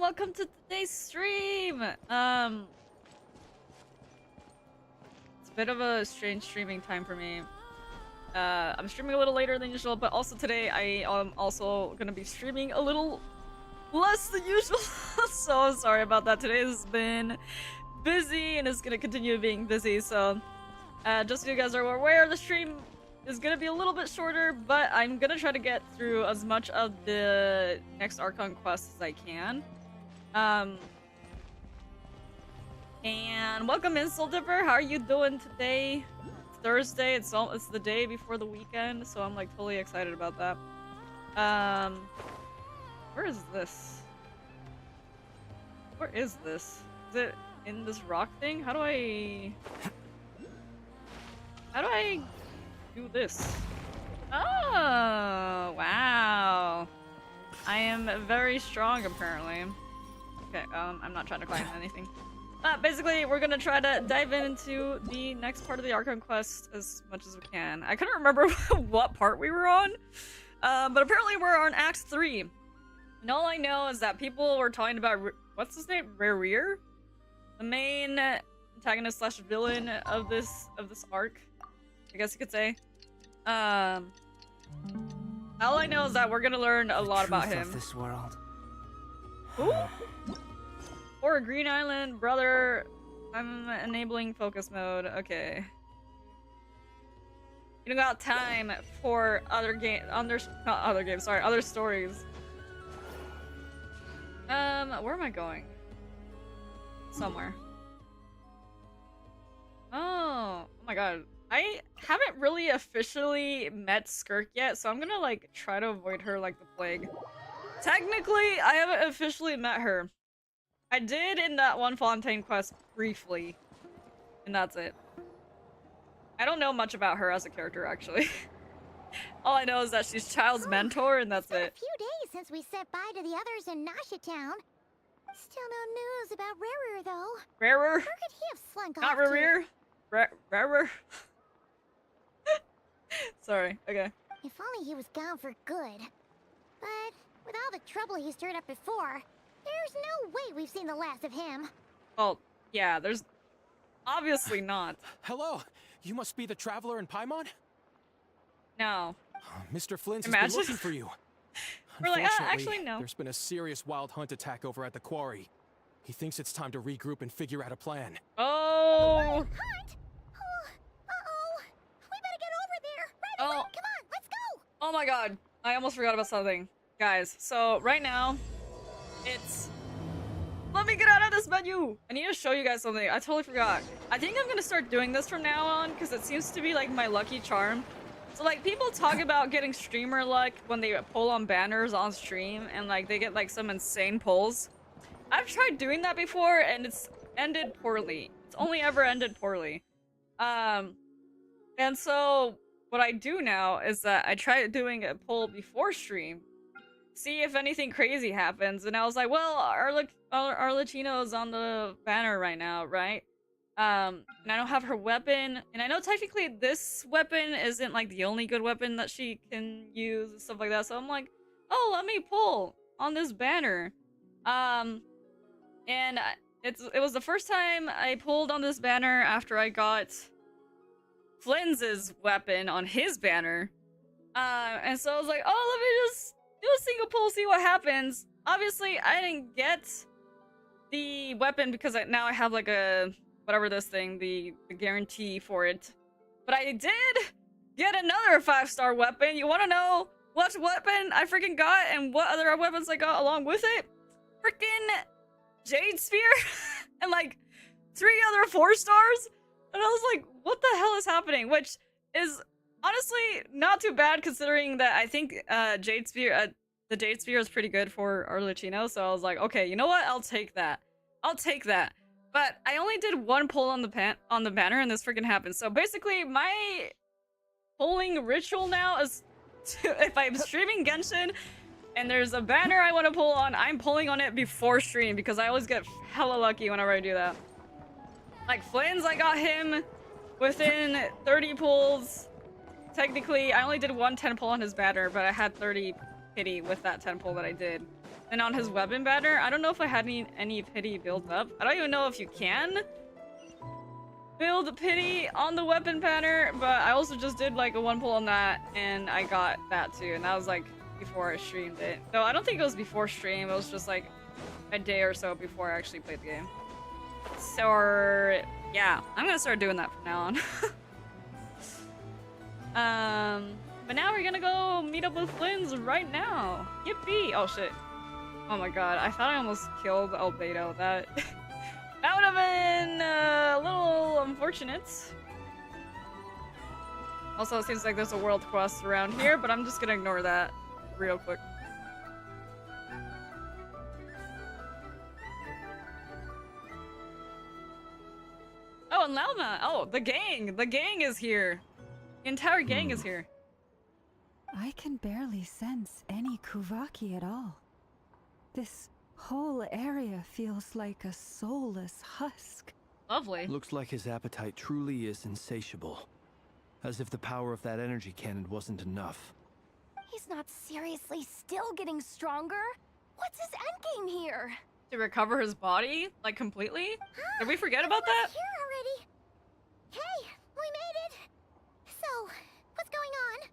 welcome to today's stream. It's a bit of a strange streaming time for me. I'm streaming a little later than usual, but also today I am also gonna be streaming a little less than usual. So sorry about that. Today has been busy and it's gonna continue being busy. So just so you guys are aware, the stream is gonna be a little bit shorter, but I'm gonna try to get through as much of the next Archon quest as I can. And welcome in, Soul Dipper. How are you doing today? It's Thursday. It's the day before the weekend, so I'm like totally excited about that. Where is this? Where is this? Is it in this rock thing? How do I do this? Oh, wow. I am very strong, apparently. Okay, I'm not trying to climb anything. Basically, we're gonna try to dive into the next part of the Archon quest as much as we can. I couldn't remember what part we were on, but apparently we're on Act 3. And all I know is that people were talking about, what's his name? Rerir? The main antagonist slash villain of this arc, I guess you could say. All I know is that we're gonna learn a lot about him. This world. Ooh. Or a Green Island, brother. I'm enabling focus mode. Okay. You don't got time for other stories. Where am I going? Somewhere. Oh my god. I haven't really officially met Skirk yet, so I'm gonna like try to avoid her like the plague. Technically, I haven't officially met her. I did in that one Fontaine quest briefly, and that's it. I don't know much about her as a character, actually. All I know is that she's Child's mentor, and that's it. It's been a few days since we said bye to the others in Nasha Town. Still no news about Rerir, though. Rerir? Where could he have slunk off Not Rerir. Rerir. Sorry. Okay. If only he was gone for good. But with all the trouble he stirred up before, there's no way we've seen the last of him. Well, yeah, there's obviously not. Hello, you must be the traveler in Paimon? No. Mr. Flint has Imagine. been looking for you. We're like, Unfortunately, actually, no. There's been a serious wild hunt attack over at the quarry. He thinks it's time to regroup and figure out a plan. Oh. Hunt? Uh-oh. We better get over there. Right away. Come on, let's go. Oh my god. I almost forgot about something. Guys, so right now, it's... Let me get out of this menu! I need to show you guys something. I totally forgot. I think I'm gonna start doing this from now on, because it seems to be like my lucky charm. So like, people talk about getting streamer luck when they pull on banners on stream, and like, they get like some insane pulls. I've tried doing that before, and it's ended poorly. It's only ever ended poorly. And so, what I do now is that I try doing a pull before stream, see if anything crazy happens, and I was like, well, Arlecchino's on the banner right now, right? And I don't have her weapon, and I know technically this weapon isn't like the only good weapon that she can use and stuff like that, so I'm like, oh, let me pull on this banner. And it was the first time I pulled on this banner after I got Flynn's weapon on his banner. And so I was like, oh, let me just do a single pull, see what happens. Obviously, I didn't get the weapon because now I have like a, whatever this thing, the guarantee for it. But I did get another 5-star weapon. You want to know what weapon I freaking got and what other weapons I got along with it? Freaking Jade Spear and like 3 other 4 stars. And I was like, what the hell is happening? Which is honestly not too bad considering that I think Jade Spear, the Jade Spear is pretty good for Arlecchino. So I was like, okay, you know what? I'll take that. I'll take that. But I only did 1 pull on the banner and this freaking happened. So basically my pulling ritual now is if I'm streaming Genshin and there's a banner I want to pull on, I'm pulling on it before stream because I always get hella lucky whenever I do that. Like Flynn's, I got him within 30 pulls. Technically, I only did 1 10 pull on his banner, but I had 30 pity with that 10 pull that I did. and on his weapon banner. I don't know if I had any pity built up. I don't even know if you can build pity on the weapon banner, but I also just did like a one pull on that, and I got that too, and that was like before I streamed it. No, I don't think it was before stream. It was just like a day or so before I actually played the game. So yeah, I'm gonna start doing that from now on. But now we're gonna go meet up with Flynn's right now. Yippee! Oh shit. Oh my god, I thought I almost killed Albedo. That that would have been a little unfortunate. Also, it seems like there's a world quest around here, but I'm just gonna ignore that real quick. Oh, and Lauma! Oh, the gang! The gang is here! The entire gang is here. I can barely sense any Kuvaki at all. This whole area feels like a soulless husk. Lovely. Looks like his appetite truly is insatiable. As if the power of that energy cannon wasn't enough. He's not seriously still getting stronger? What's his endgame here? To recover his body? Like, completely? Did we forget about that? Here already. Hey, we made it. So, what's going on?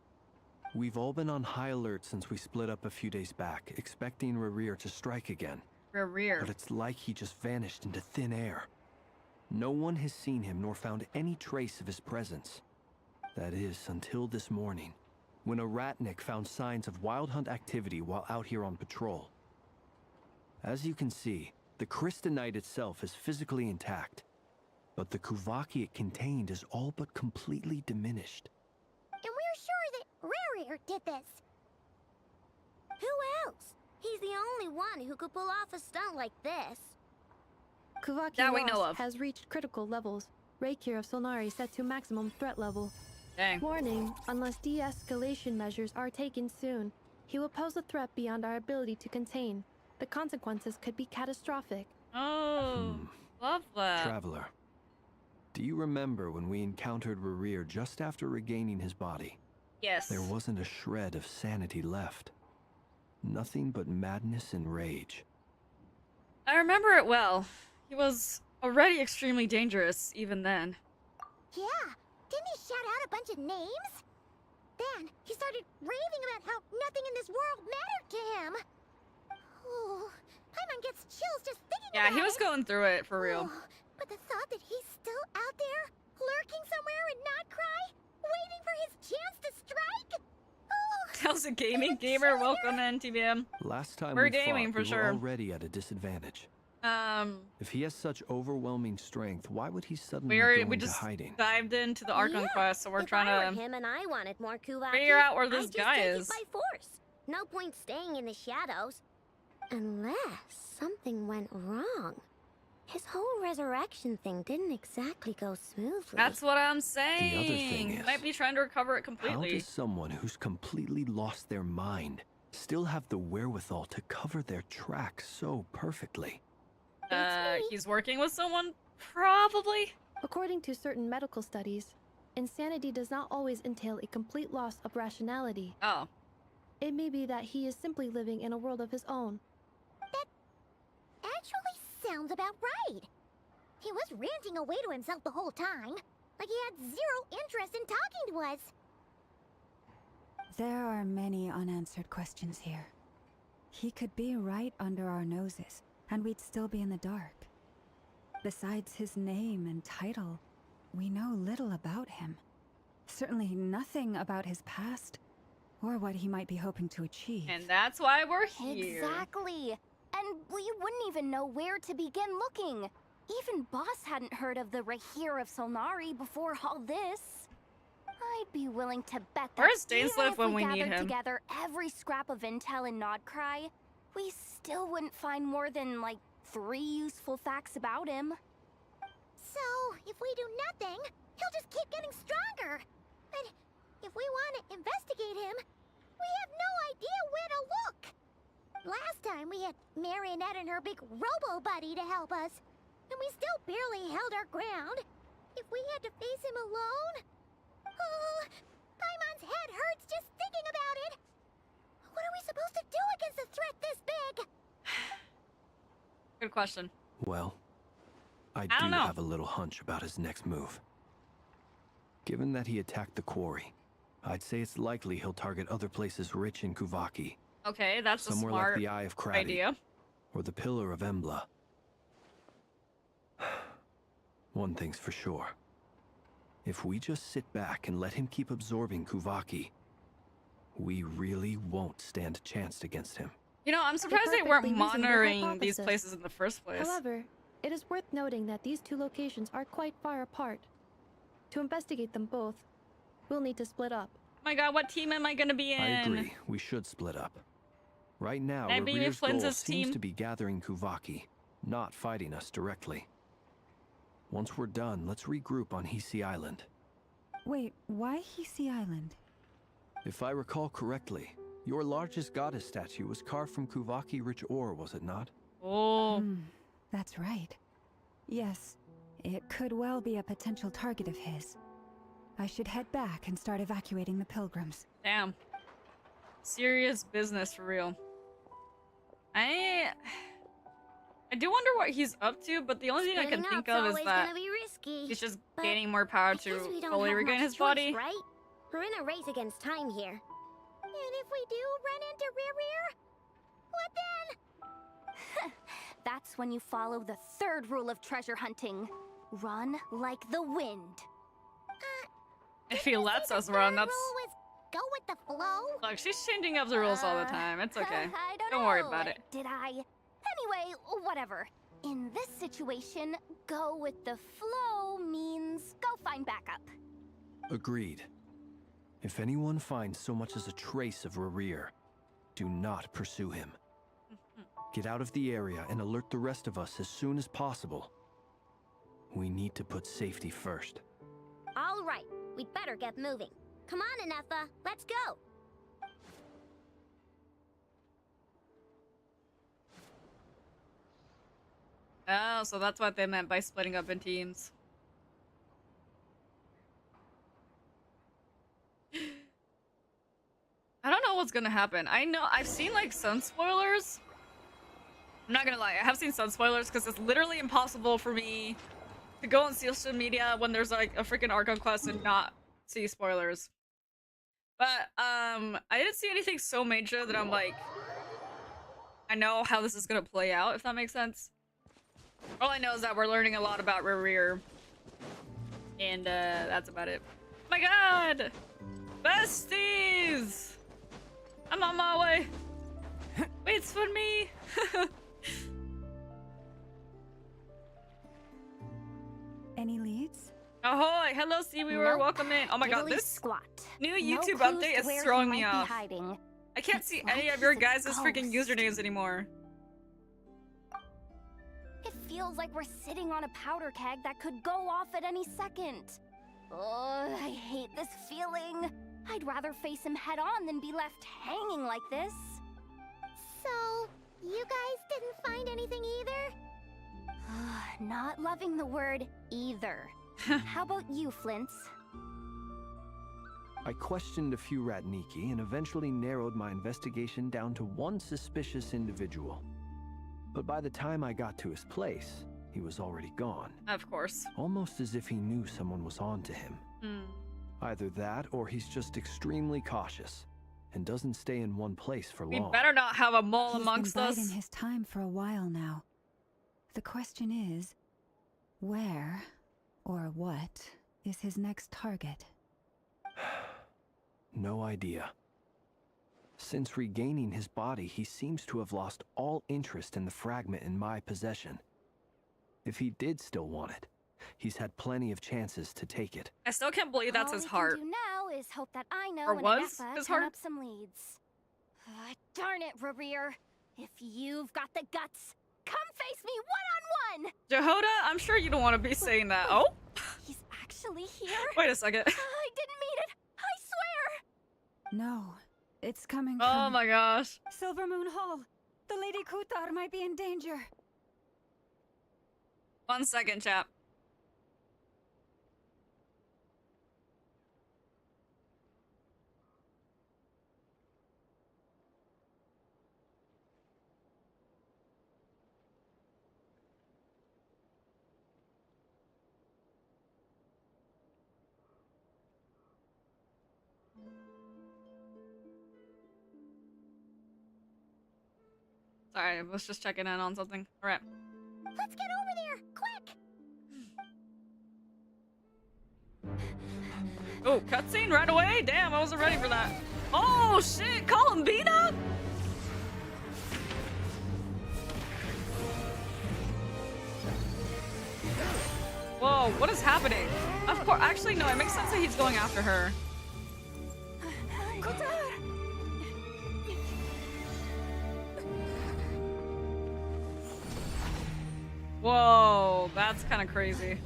We've all been on high alert since we split up a few days back, expecting Rerir to strike again. Rerir. But it's like he just vanished into thin air. No one has seen him nor found any trace of his presence. That is, until this morning, when a ratnik found signs of wild hunt activity while out here on patrol. As you can see, the Crystonite itself is physically intact, but the Kuvaki it contained is all but completely diminished. And we're sure that Rerir did this. Who else? He's the only one who could pull off a stunt like this. Kuvaki That we know loss of. has reached critical levels. Reikir of Solnari set to maximum threat level. Dang. Warning, unless de-escalation measures are taken soon, he will pose a threat beyond our ability to contain. The consequences could be catastrophic. Oh, love that. Traveler, do you remember when we encountered Rerir just after regaining his body? Yes. There wasn't a shred of sanity left. Nothing but madness and rage. I remember it well. He was already extremely dangerous, even then. Yeah, didn't he shout out a bunch of names? Then he started raving about how nothing in this world mattered to him. Oh, Paimon gets chills just thinking Yeah, about he was it. going through it, for real. Oh, but the thought that he's still out there, lurking somewhere in Notcry, waiting for his chance to strike? Oh, How's a gaming gamer? Welcome in, TBM. Last time We're we gaming fought, for we sure. were already at a disadvantage. If he has such overwhelming strength, why would he suddenly go We into just hiding? dived into the Archon quest, so we're if I trying were to him and I wanted more Kuvaki, figure out where this I'd guy just take is. it by force. No point staying in the shadows. Unless something went wrong. His whole resurrection thing didn't exactly go smoothly. That's what I'm saying. The other thing is, might be trying to recover it How completely. does someone who's completely lost their mind still have the wherewithal to cover their tracks so perfectly? He's working with someone, probably. According to certain medical studies, insanity does not always entail a complete loss of rationality. Oh, It may be that he is simply living in a world of his own. Actually sounds about right. He was ranting away to himself the whole time, like he had zero interest in talking to us. There are many unanswered questions here. He could be right under our noses, and we'd still be in the dark. Besides his name and title, we know little about him. Certainly nothing about his past, or what he might be hoping to achieve. and that's why we're here. Exactly. And we wouldn't even know where to begin looking. Even Boss hadn't heard of the Rerir of Solnari before all this. I'd be willing to bet that Where's even Dainsliff if when we we need gathered him? together every scrap of intel in Nodcry, we still wouldn't find more than, like, 3 useful facts about him. So, if we do nothing, he'll just keep getting stronger. And if we want to investigate him, we have no idea where to look. Last time we had Marionette and her big robo-buddy to help us, and we still barely held our ground. If we had to face him alone... Oh, Paimon's head hurts just thinking about it. What are we supposed to do against a threat this big? Good question. Well, I I do don't know. have a little hunch about his next move. Given that he attacked the quarry, I'd say it's likely he'll target other places rich in Kuvaki. Okay, that's a Somewhere like smart the Eye of Krati, idea. or the Pillar of Embla. One thing's for sure. If we just sit back and let him keep absorbing Kuvaki, we really won't stand a chance against him. You know, I'm surprised they perfectly weren't reasonable monitoring these hypothesis. places in the first place. However, it is worth noting that these two locations are quite far apart. To investigate them both, we'll need to split up. Oh my god, what team am I gonna be in? I agree, we should split up. Right now, Can I be with Rerir's goal Flynn's seems team? to be gathering Kuvaki, not fighting us directly. Once we're done, let's regroup on Hisi Island. Wait, why Hisi Island? If I recall correctly, your largest goddess statue was carved from Kuvaki-rich ore, was it not? Oh, That's right. Yes, it could well be a potential target of his. I should head back and start evacuating the pilgrims. damn. Serious business for real. I do wonder what he's up to, but the only thing I can Splitting think up's of is always that gonna be risky. he's just but gaining more power I guess to we don't fully have regain much his choice, body. right? We're in a race against time here. And if we do run into Rerir, what then? That's when you follow the third rule of treasure hunting. Run like the wind. If he Didn't you lets say the us run, third that's... rule was go with the flow? Look, she's changing up the rules all the time. It's okay. I Don't worry know. about it. Did I? Anyway, whatever. In this situation, go with the flow means go find backup. Agreed. If anyone finds so much as a trace of Rerir, do not pursue him. Get out of the area and alert the rest of us as soon as possible. We need to put safety first. All right, we'd better get moving. Come on, Anetha, let's go. Oh, so that's what they meant by splitting up in teams. I don't know what's gonna happen. I know I've seen like sun spoilers. I'm not gonna lie, I have seen sun spoilers because it's literally impossible for me to go on social media when there's like a freaking Archon quest and not see spoilers. But I didn't see anything so major that I'm like, I know how this is gonna play out, if that makes sense. All I know is that we're learning a lot about Rerir. And that's about it. My god! Besties! I'm on my way! Wait for me! Any leads? Ahoy! Hello, Seaweaver, Nope. welcome in. Oh my god, Diddly this squat. new No YouTube clues update to is where he throwing me might be off. hiding. I can't It's see like any of he's your a guys' freaking ghost. usernames anymore. It feels like we're sitting on a powder keg that could go off at any second. Oh, I hate this feeling. I'd rather face him head on than be left hanging like this. So, you guys didn't find anything either? Not loving the word either. How about you, Flint's? I questioned a few Ratniki and eventually narrowed my investigation down to one suspicious individual. But by the time I got to his place, he was already gone. Of course. Almost as if he knew someone was on to him. Either that, or he's just extremely cautious and doesn't stay in one place for We long. better not have a mole He's amongst been us. biding his time for a while now. The question is, where or what is his next target? No idea. Since regaining his body, he seems to have lost all interest in the fragment in my possession. If he did still want it, he's had plenty of chances to take it. I still can't believe that's All his we heart. can do now is hope that I know Or and was Anetha his turn heart? up some leads. Darn it, Rerir. If you've got the guts, come face me one-on-one! Jehoda, I'm sure you don't want to be saying that. Oh? He's actually here? Wait a second. I didn't mean it! I swear! No, it's coming Oh from my gosh. Silver Moon Hall. The Lady Kutar might be in danger. 1 second, chap. Sorry, I was just checking in on something. Alright. Let's get over there, quick! Oh, cutscene right away? Damn, I wasn't ready for that. Oh shit, Columbina? Whoa, what is happening? Of course, actually no, it makes sense that he's going after her. Whoa, that's kind of crazy.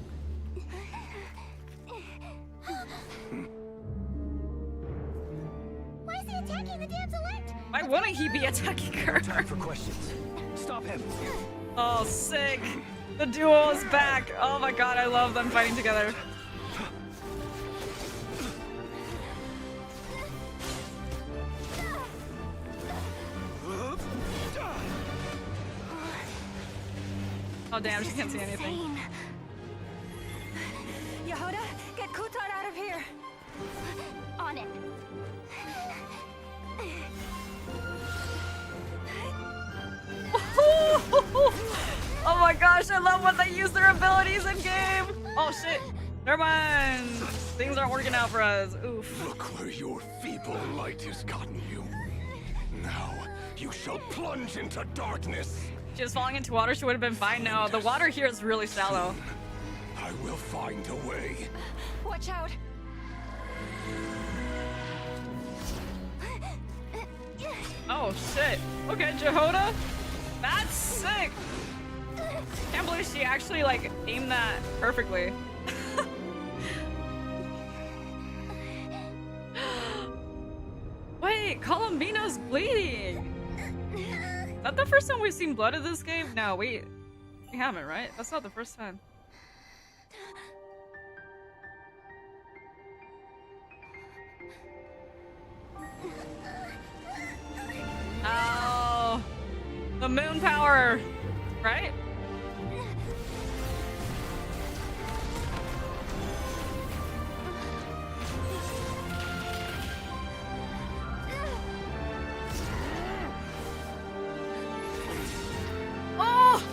Why is he attacking the damselette? Why wouldn't he be attacking her? Time for questions. Stop him. Oh, sick. The duo is back. Oh my god, I love them fighting together. Oh damn, she can't see anything. Yeahhhhhhhh, get Kutar out of here! On it. Oh my gosh, I love when they use their abilities in game. Oh shit. Never mind. Things aren't working out for us. Oof. Look where your feeble light has gotten you. Now you shall plunge into darkness. She was falling into water, she would have been fine now. The water here is really shallow. I will find a way. Watch out! Oh shit. Okay, Jehoda. That's sick. Can't believe she actually like aimed that perfectly. Wait, Columbina's bleeding. Is that the first time we've seen blood in this game? No, we haven't, right? That's not the first time. Oh, the moon power, right? Oh!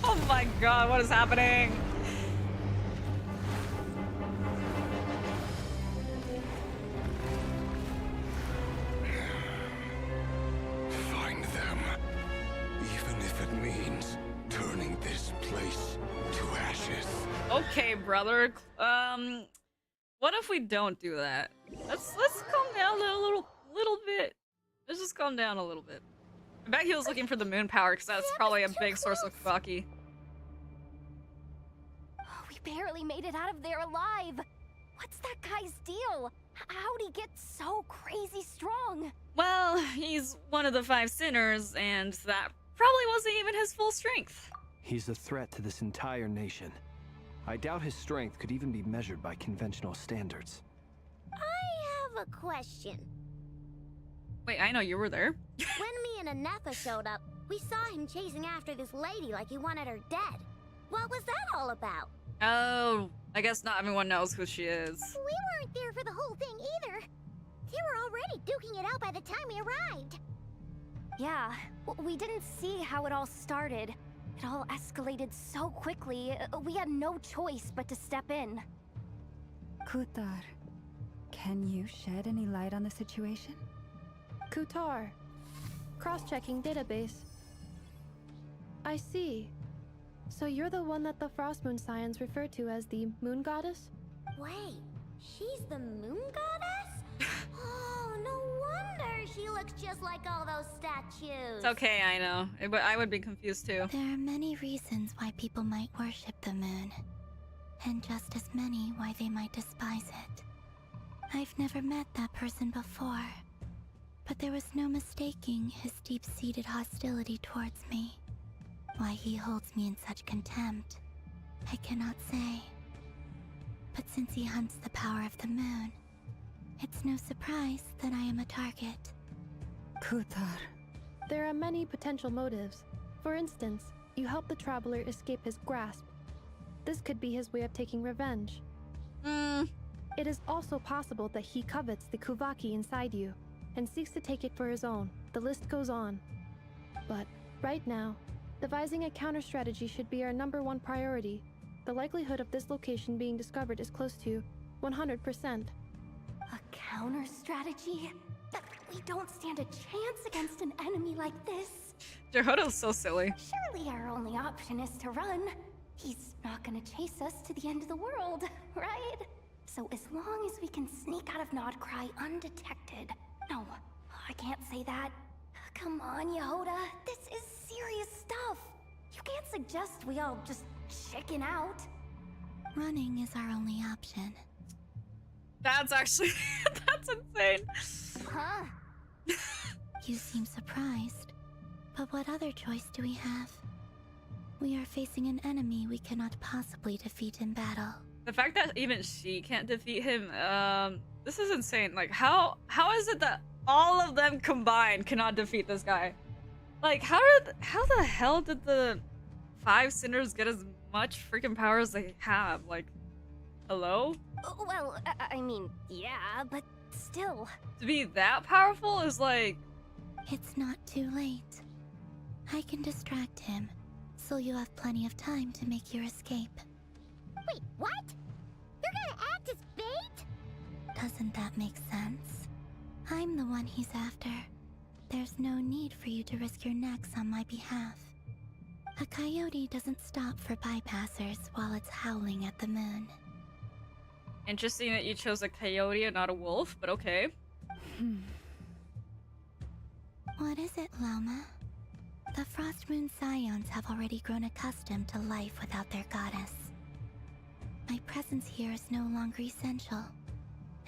Oh my god, what is happening? Find them. Even if it means turning this place to ashes. Okay, brother. What if we don't do that? Let's calm down a little bit. Let's just calm down a little bit. I bet he was looking for the moon power because that's probably a big source of Kubaki. We barely made it out of there alive. What's that guy's deal? How'd he get so crazy strong? Well, he's one of the 5 sinners, and that probably wasn't even his full strength. He's a threat to this entire nation. I doubt his strength could even be measured by conventional standards. I have a question. Wait, I know you were there. When me and Anetha showed up, we saw him chasing after this lady like he wanted her dead. What was that all about? Oh, I guess not everyone knows who she is. We weren't there for the whole thing either. They were already duking it out by the time we arrived. Yeah, we didn't see how it all started. It all escalated so quickly, we had no choice but to step in. Kutar, can you shed any light on the situation? Kutar. Cross-checking database. I see. So you're the one that the Frost Moon Scions refer to as the Moon Goddess? Wait, she's the moon goddess? Oh, no wonder she looks just like all those statues. It's okay, I know. I would be confused too. There are many reasons why people might worship the moon, and just as many why they might despise it. I've never met that person before, but there was no mistaking his deep-seated hostility towards me. Why he holds me in such contempt, I cannot say. But since he hunts the power of the moon, it's no surprise that I am a target. Kutar. There are many potential motives. For instance, you help the traveler escape his grasp. This could be his way of taking revenge. It is also possible that he covets the Kuvaki inside you. and seeks to take it for his own. The list goes on. But right now, devising a counter strategy should be our #1 priority. The likelihood of this location being discovered is close to 100%. A counter strategy? That we don't stand a chance against an enemy like this. Jehoto's so silly. Surely our only option is to run. He's not gonna chase us to the end of the world, right? So as long as we can sneak out of Nodcry undetected. No, I can't say that. Come on, Yehoda. This is serious stuff. You can't suggest we all just chicken out. Running is our only option. That's actually that's insane. Huh? You seem surprised. But what other choice do we have? We are facing an enemy we cannot possibly defeat in battle. The fact that even she can't defeat him, this is insane. Like, how is it that all of them combined cannot defeat this guy? Like, how the hell did the 5 sinners get as much freaking power as they have? Like, hello? Well, I mean, yeah, but still. To be that powerful is like... It's not too late. I can distract him, so you have plenty of time to make your escape. Wait, what? You're gonna act as bait? Doesn't that make sense? I'm the one he's after. There's no need for you to risk your necks on my behalf. A coyote doesn't stop for bypassers while it's howling at the moon. Interesting that you chose a coyote and not a wolf, but okay. What is it, Loma? The Frost Moon Scions have already grown accustomed to life without their goddess. My presence here is no longer essential,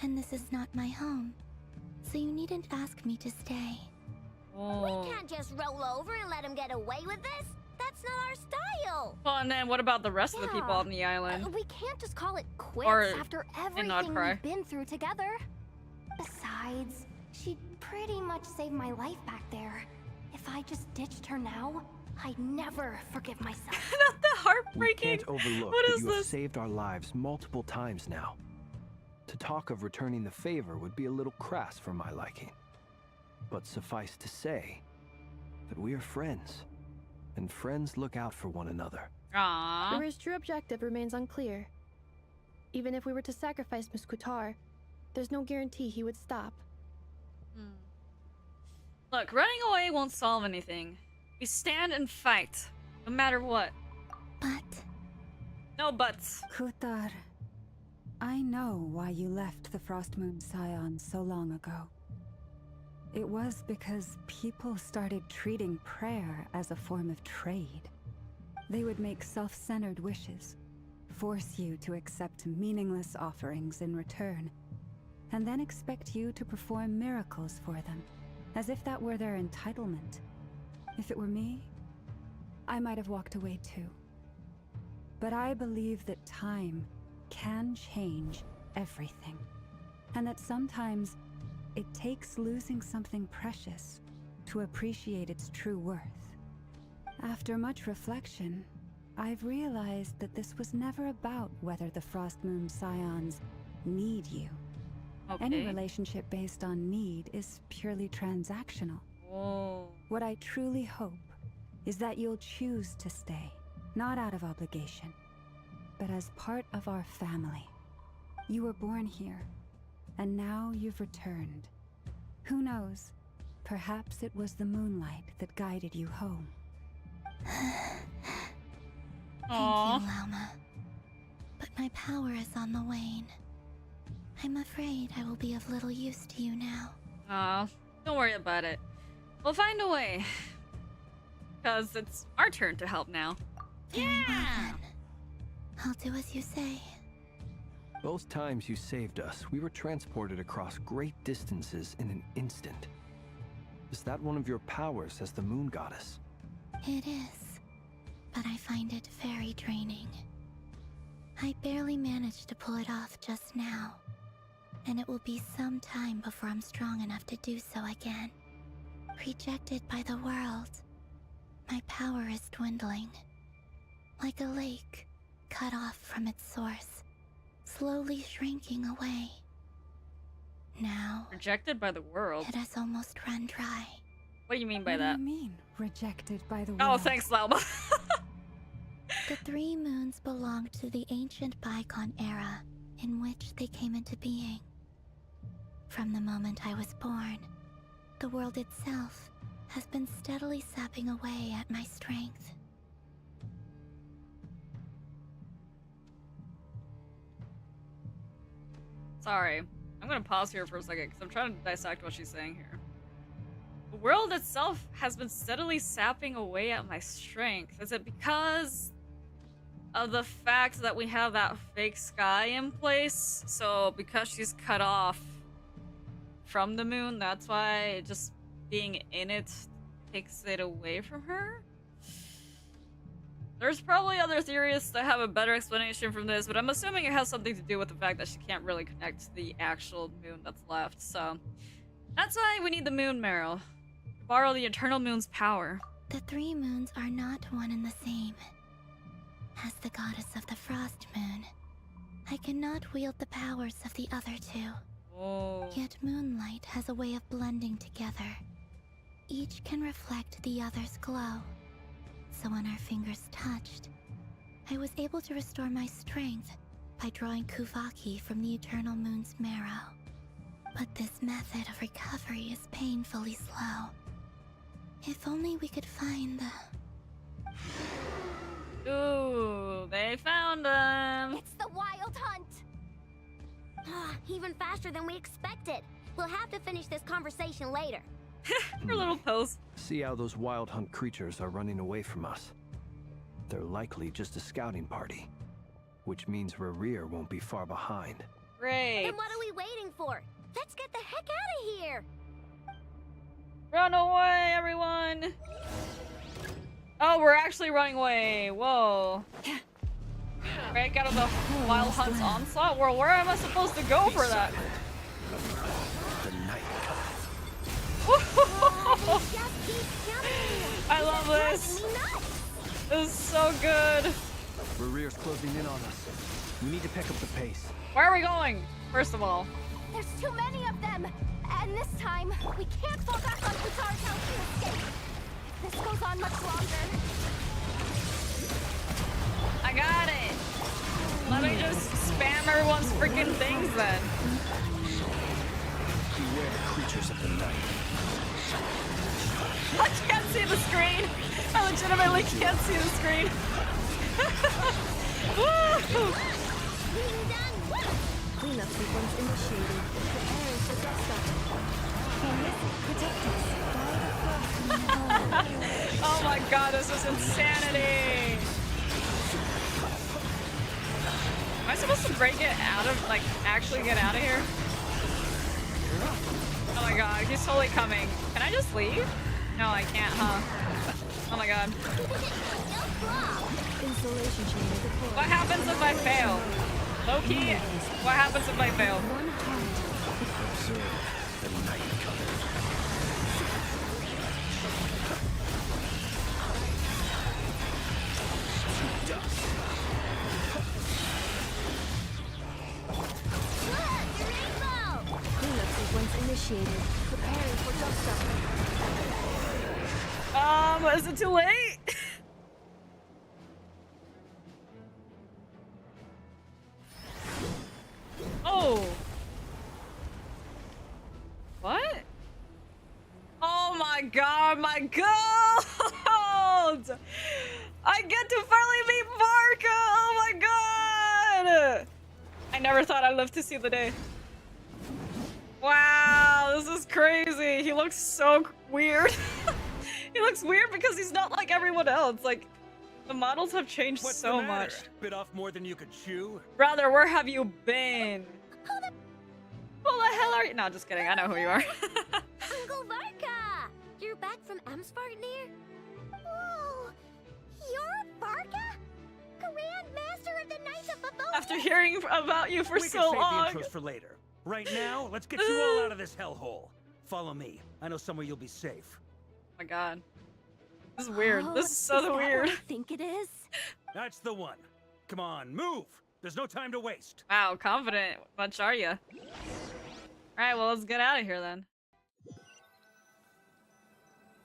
and this is not my home, so you needn't ask me to stay. Oh. We can't just roll over and let him get away with this. That's not our style. Well, and then what about the rest of the people on the island? We can't just call it quits Or after everything Nodcry. we've been through together. Besides, she pretty much saved my life back there. If I just ditched her now, I'd never forgive myself. Not the We heartbreaking. can't overlook What that is you have this? saved our lives multiple times now. To talk of returning the favor would be a little crass for my liking. But suffice to say that we are friends, and friends look out for one another. Aww. Rerir's true objective remains unclear. Even if we were to sacrifice Miss Kutar, there's no guarantee he would stop. Look, running away won't solve anything. We stand and fight, no matter what. But No buts. Kutar, I know why you left the Frost Moon Scions so long ago. It was because people started treating prayer as a form of trade. They would make self-centered wishes, force you to accept meaningless offerings in return, and then expect you to perform miracles for them, as if that were their entitlement. If it were me, I might have walked away too. But I believe that time can change everything, and that sometimes it takes losing something precious to appreciate its true worth. After much reflection, I've realized that this was never about whether the Frost Moon Scions need you. Okay. Any relationship based on need is purely transactional. Whoa. What I truly hope is that you'll choose to stay, not out of obligation, but as part of our family. You were born here, and now you've returned. Who knows? Perhaps it was the moonlight that guided you home. thank Aww. you, Loma. But my power is on the wane. I'm afraid I will be of little use to you now. Aw, don't worry about it. We'll find a way. Because it's our turn to help now. Very well then. I'll do as you say. Both times you saved us, we were transported across great distances in an instant. Is that one of your powers as the moon goddess? It is, but I find it very draining. I barely managed to pull it off just now, and it will be some time before I'm strong enough to do so again. Rejected by the world, my power is dwindling. Like a lake cut off from its source, slowly shrinking away. Now, Rejected by the world? it has almost run dry. What do you mean by What that? do you mean, rejected by the world? Oh, thanks, Lauma. The 3 moons belong to the ancient bygone era in which they came into being. From the moment I was born, the world itself has been steadily sapping away at my strength. Sorry. I'm gonna pause here for a second because I'm trying to dissect what she's saying here. The world itself has been steadily sapping away at my strength. Is it because of the fact that we have that fake sky in place? So because she's cut off from the moon, that's why just being in it takes it away from her? There's probably other theorists that have a better explanation from this, but I'm assuming it has something to do with the fact that she can't really connect to the actual moon that's left, so... That's why we need the moon marrow. To borrow the eternal moon's power. The 3 moons are not one and the same. As the goddess of the frost moon, I cannot wield the powers of the other 2. Oh. Yet moonlight has a way of blending together. Each can reflect the other's glow. So when our fingers touched, I was able to restore my strength by drawing Kuvaki from the eternal moon's marrow. But this method of recovery is painfully slow. If only we could find the... Ooh, they found them. It's the Wild Hunt! Even faster than we expected. We'll have to finish this conversation later. Her little pose. See how those wild hunt creatures are running away from us. They're likely just a scouting party, which means Rerir won't be far behind. Great. Then what are we waiting for? Let's get the heck out of here! Run away, everyone! Oh, we're actually running away. Whoa. Break out of the Wild Hunt's onslaught? Well, where am I supposed to go for that? The night. I love this. This is so good. Rerir's closing in on us. We need to pick up the pace. Where are we going? First of all. There's too many of them! And this time, we can't fall back on Kutar's house to escape! If this goes on much longer... I got it. Let me just spam everyone's freaking things then. Beware the creatures of the night. I can't see the screen. I legitimately can't see the screen. Woo! Cleanup sequence initiated. Preparing for dust up. Oh my god, this is insanity. Am I supposed to break it out of, like, actually get out of here? Oh my god, he's totally coming. Can I just leave? No, I can't, huh? Oh my god. Insulation chamber deployed. What happens if I fail? Low-key, what happens if I fail? Observe the night coming. To dust. Cleanup sequence initiated. Preparing for dust up. Is it too late? Oh. What? Oh my god, my god! I get to finally meet Varka! Oh my god! I never thought I'd live to see the day. Wow, this is crazy. He looks so weird. He looks weird because he's not like everyone else. Like, the models have changed What's so the matter? much. Bit off more than you could chew? Brother, where have you been? Who the hell are you? No, just kidding. I know who you are. Uncle Varka! You're back from Amsvartnir? Whoa! You're Varka? Grand Master of the Knights of Babona? After hearing about you for We so can save long. the intros for later. Right now, let's get you all out of this hellhole. Follow me. I know somewhere you'll be safe. Oh my god. This is weird. Oh, This is so that what weird. I think it is? That's the one. Come on, move! There's no time to waste. Wow, confident bunch are you? Alright, well, let's get out of here then.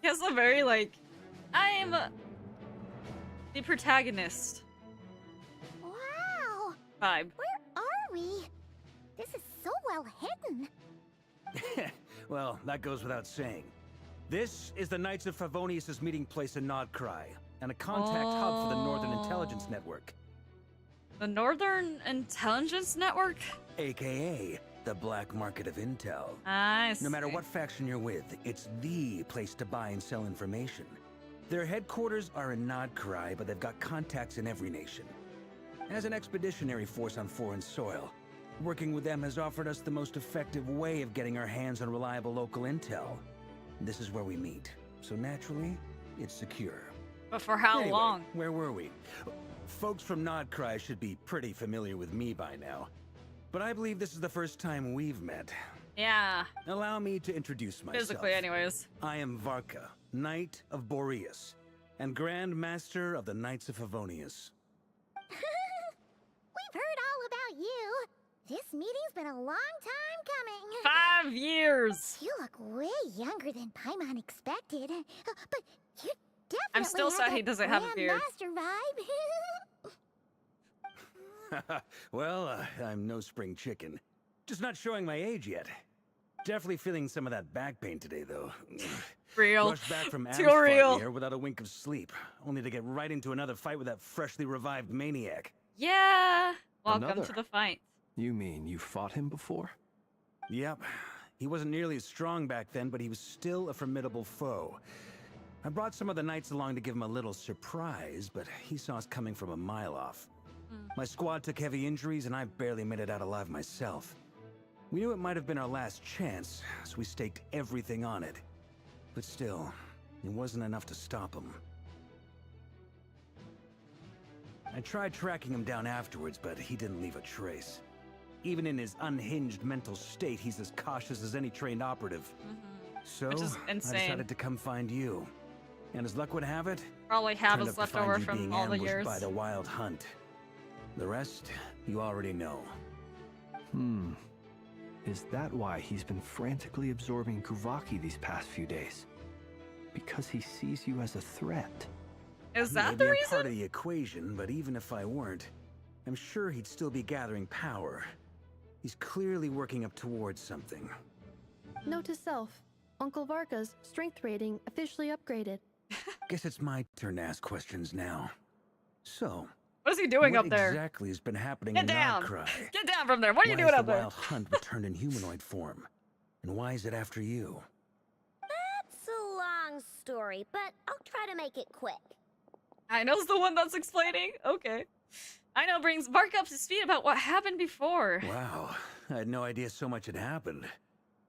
He has a very, like, I am the protagonist Wow! vibe. Where are we? This is so well hidden. Well, that goes without saying. This is the Knights of Favonius' meeting place in Nodcry, and a contact hub for the Northern Intelligence Network. The Northern Intelligence Network? AKA the black market of intel. I see. No matter what faction you're with, it's the place to buy and sell information. Their headquarters are in Nodcry, but they've got contacts in every nation. As an expeditionary force on foreign soil, working with them has offered us the most effective way of getting our hands on reliable local intel. This is where we meet, so naturally, it's secure. But for how Anyway, long? Where were we? Folks from Nodcry should be pretty familiar with me by now. But I believe this is the first time we've met. Yeah. Allow me to introduce myself. Physically, anyways. I am Varka, Knight of Boreas, and Grand Master of the Knights of Favonius. We've heard all about you. This meeting's been a long time coming. 5 years! You look way younger than Paimon expected. But you definitely I'm still have sad that he doesn't have a Grand beard. Master vibe. Well, I'm no spring chicken. Just not showing my age yet. Definitely feeling some of that back pain today, though. Real. Rushed back from Too Amsfar real. here without a wink of sleep, only to get right into another fight with that freshly revived maniac. Yeah. Welcome Another. to the fight. You mean you fought him before? Yep. He wasn't nearly as strong back then, but he was still a formidable foe. I brought some of the knights along to give him a little surprise, but he saw us coming from a mile off. My squad took heavy injuries, and I barely made it out alive myself. We knew it might have been our last chance, so we staked everything on it. But still, it wasn't enough to stop him. I tried tracking him down afterwards, but he didn't leave a trace. Even in his unhinged mental state, he's as cautious as any trained operative. So, Which is I insane. decided to come find you. And as luck would have it, Probably have turned us up left to find over you from being all the ambushed years. by the wild hunt. The rest, you already know. Is that why he's been frantically absorbing Kuvaki these past few days? Because he sees you as a threat? Is that Maybe the I'm reason? part of the equation, but even if I weren't, I'm sure he'd still be gathering power. He's clearly working up towards something. Note to self, Uncle Varka's strength rating officially upgraded. Guess it's my turn to ask questions now. So, What is he doing what up there? exactly has been happening Get in down! Nodcry? Get down from there! What are you Why doing has up the there? wild hunt returned in humanoid form? And why is it after you? It's a long story, but I'll try to make it quick. I know's the one that's explaining? Okay. I know brings Bark up to speed about what happened before. Wow, I had no idea so much had happened.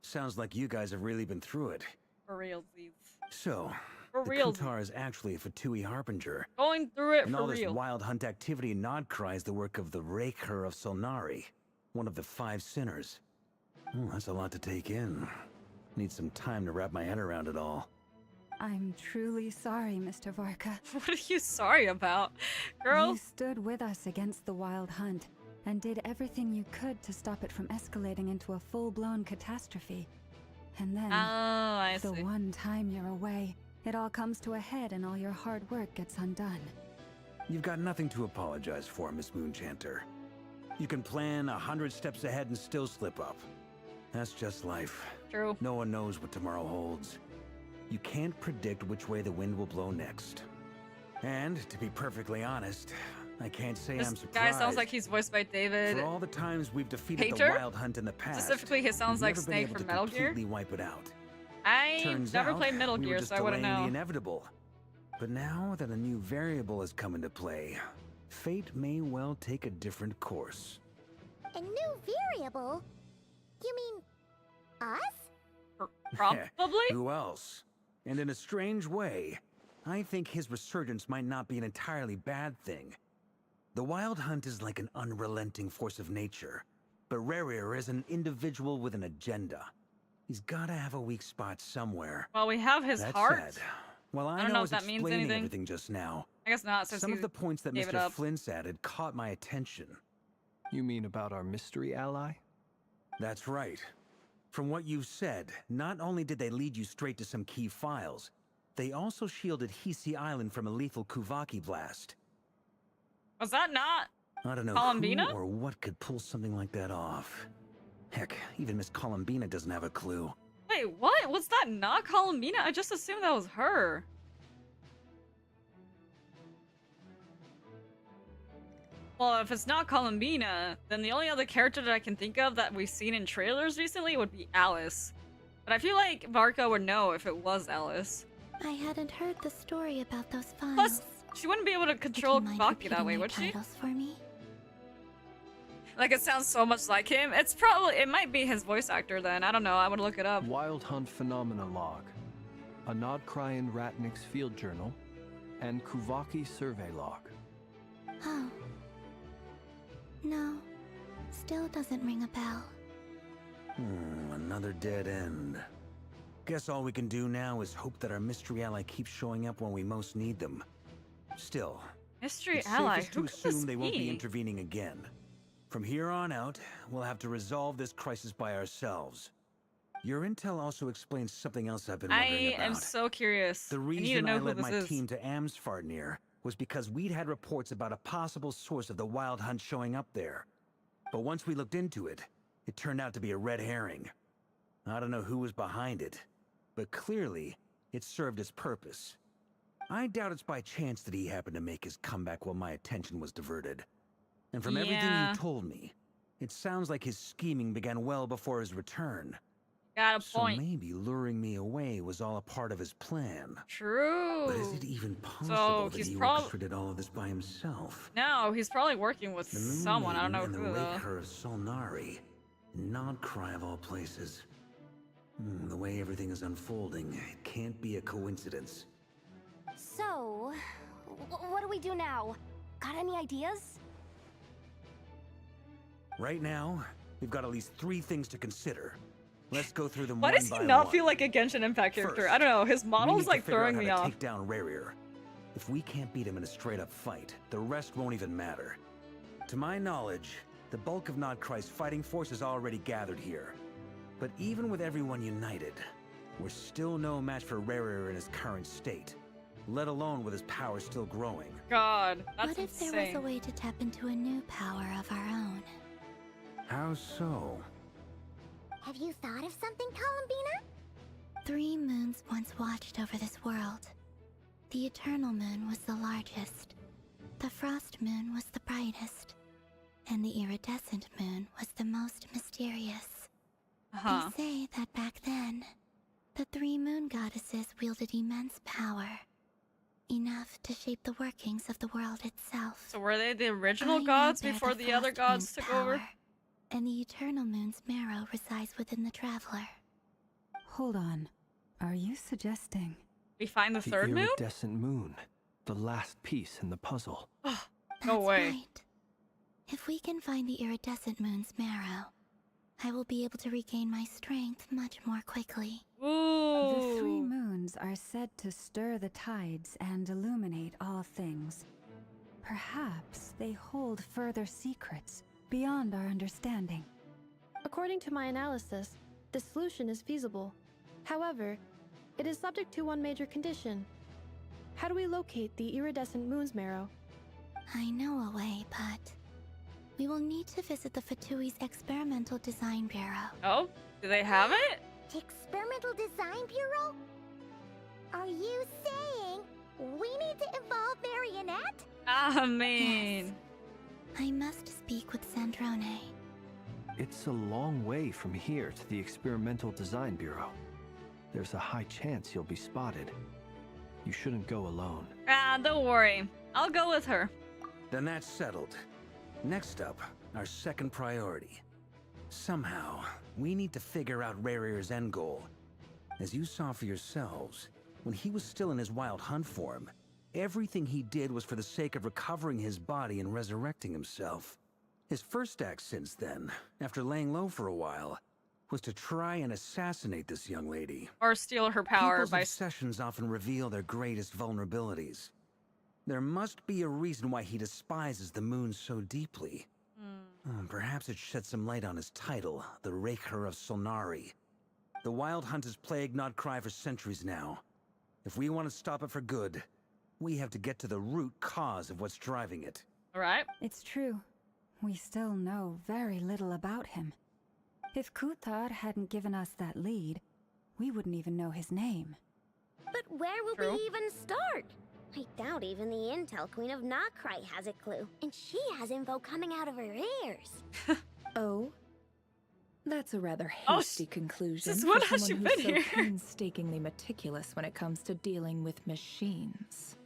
Sounds like you guys have really been through it. For realsies. So, For the real. Kutar is actually a Fatui Harbinger. Going through it And for all this real. wild hunt activity in Nodcry is the work of the Rerir of Solnari, one of the 5 sinners. Oh, that's a lot to take in. Need some time to wrap my head around it all. I'm truly sorry, Mr. Varka. What are you sorry about? Girl? You stood with us against the Wild Hunt and did everything you could to stop it from escalating into a full-blown catastrophe. And then, Oh, I the see. one time you're away, it all comes to a head and all your hard work gets undone. You've got nothing to apologize for, Miss Moonchanter. You can plan 100 steps ahead and still slip up. That's just life. True. No one knows what tomorrow holds. You can't predict which way the wind will blow next. And, to be perfectly honest, I can't say This I'm surprised. guy sounds like he's voiced by David. For all the times we've defeated Painter? the Wild Hunt in the past, Specifically, he sounds we've like never been Snake able from to Metal Gear. completely wipe it out. I Turns never out, played Metal we were Gear, just so I wouldn't delaying know. the inevitable. But now that a new variable has come into play, fate may well take a different course. A new variable? You mean us? Probably? Who else? And in a strange way, I think his resurgence might not be an entirely bad thing. The Wild Hunt is like an unrelenting force of nature, but Rerir is an individual with an agenda. He's gotta have a weak spot somewhere. Well, we have his That heart. said, well, I I don't know know I if was that means explaining anything. everything just now. I guess not, since Some he of the points that gave it Mr. up. Flint's added caught my attention. You mean about our mystery ally? That's right. From what you've said, not only did they lead you straight to some key files, they also shielded Hisi Island from a lethal Kuvaki blast. Was that not I don't know Columbina? who or what could pull something like that off. Heck, even Miss Columbina doesn't have a clue. Wait, what? Was that not Columbina? I just assumed that was her. Well, if it's not Columbina, then the only other character that I can think of that we've seen in trailers recently would be Alice. But I feel like Barco would know if it was Alice. I hadn't heard the story about those files. Plus, she wouldn't be able to control Kuvaki that way, would she? Titles for me? Like, it sounds so much like him. It's probably, it might be his voice actor then. I don't know, I would look it up. Wild Hunt Phenomena Log, a Nodcryan Ratnik's Field Journal, and Kuvaki Survey Log. Oh. No. Still doesn't ring a bell. Another dead end. Guess all we can do now is hope that our mystery ally keeps showing up when we most need them. Still, Mystery it's ally, safest who to could this assume they won't be be? intervening again. From here on out, we'll have to resolve this crisis by ourselves. Your intel also explains something else I've been wondering about. I am so curious. The I need to reason know I who led this my is. team to Amsfarnir was because we'd had reports about a possible source of the Wild Hunt showing up there. But once we looked into it, it turned out to be a red herring. I don't know who was behind it, but clearly, it served its purpose. I doubt it's by chance that he happened to make his comeback while my attention was diverted. And from everything Yeah. you told me, it sounds like his scheming began well before his return. Got a So point. maybe luring me away was all a part of his plan. True. But is it even possible So that he's he prob- orchestrated all of this by himself? No, he's probably working with The Moon someone. I don't know Maiden and who the though. Raker of Solnari. Nodcry of all places. The way everything is unfolding, it can't be a coincidence. So, what do we do now? Got any ideas? Right now, we've got at least 3 things to consider. Let's go through them Why one does he by not one. feel like a Genshin Impact character? First, I don't know. His We model's need to like figure out throwing how me to off. Take down Rerir. If we can't beat him in a straight-up fight, the rest won't even matter. To my knowledge, the bulk of Nodcry's fighting force is already gathered here. But even with everyone united, we're still no match for Rerir in his current state, let alone with his power still growing. God, that's What if insane. there was a way to tap into a new power of our own? How so? Have you thought of something, Columbina? 3 moons once watched over this world. The Eternal Moon was the largest. The Frost Moon was the brightest. And the Iridescent Moon was the most mysterious. Uh-huh. They say that back then, the 3 moon goddesses wielded immense power. Enough to shape the workings of the world itself. So were they the original I gods know they're before the other Frost gods Moon's took over? power, and the Eternal Moon's marrow resides within the Traveler. Hold on. Are you suggesting? We find the The third moon? iridescent moon, the last piece in the puzzle. No That's way. right. If we can find the Iridescent Moon's marrow, I will be able to regain my strength much more quickly. Ooh. The 3 moons are said to stir the tides and illuminate all things. Perhaps they hold further secrets beyond our understanding. According to my analysis, the solution is feasible. However, it is subject to one major condition. How do we locate the iridescent moon's marrow? I know a way, but we will need to visit the Fatui's Experimental Design Bureau. Oh, do they have it? The Experimental Design Bureau? Are you saying we need to involve Marionette? I mean, I must speak with Sandrone. It's a long way from here to the Experimental Design Bureau. There's a high chance you'll be spotted. You shouldn't go alone. don't worry. I'll go with her. Then that's settled. Next up, our second priority. Somehow, we need to figure out Rerir's end goal. As you saw for yourselves, when he was still in his Wild Hunt form, everything he did was for the sake of recovering his body and resurrecting himself. His first act since then, after laying low for a while, was to try and assassinate this young lady. Or steal her power People's by... obsessions often reveal their greatest vulnerabilities. There must be a reason why he despises the moon so deeply. perhaps it sheds some light on his title, the Rerir of Solnari. The Wild Hunt has plagued Nodcry for centuries now. If we want to stop it for good, we have to get to the root cause of what's driving it. Alright. It's true. We still know very little about him. If Kuthar hadn't given us that lead, we wouldn't even know his name. But where will True. we even start? I doubt even the Intel Queen of Nodcry has a clue, and she has info coming out of her ears. Oh? That's a rather Oh, hasty conclusion since for when has someone she who's been so here? painstakingly meticulous when it comes to dealing with machines.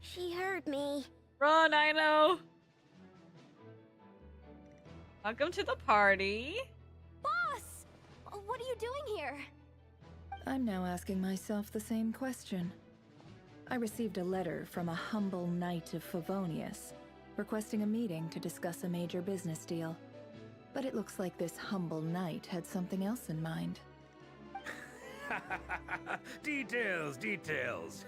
She heard me. Run, I know. Welcome to the party. Boss! What are you doing here? I'm now asking myself the same question. I received a letter from a humble knight of Favonius, requesting a meeting to discuss a major business deal. But it looks like this humble knight had something else in mind. Details, details.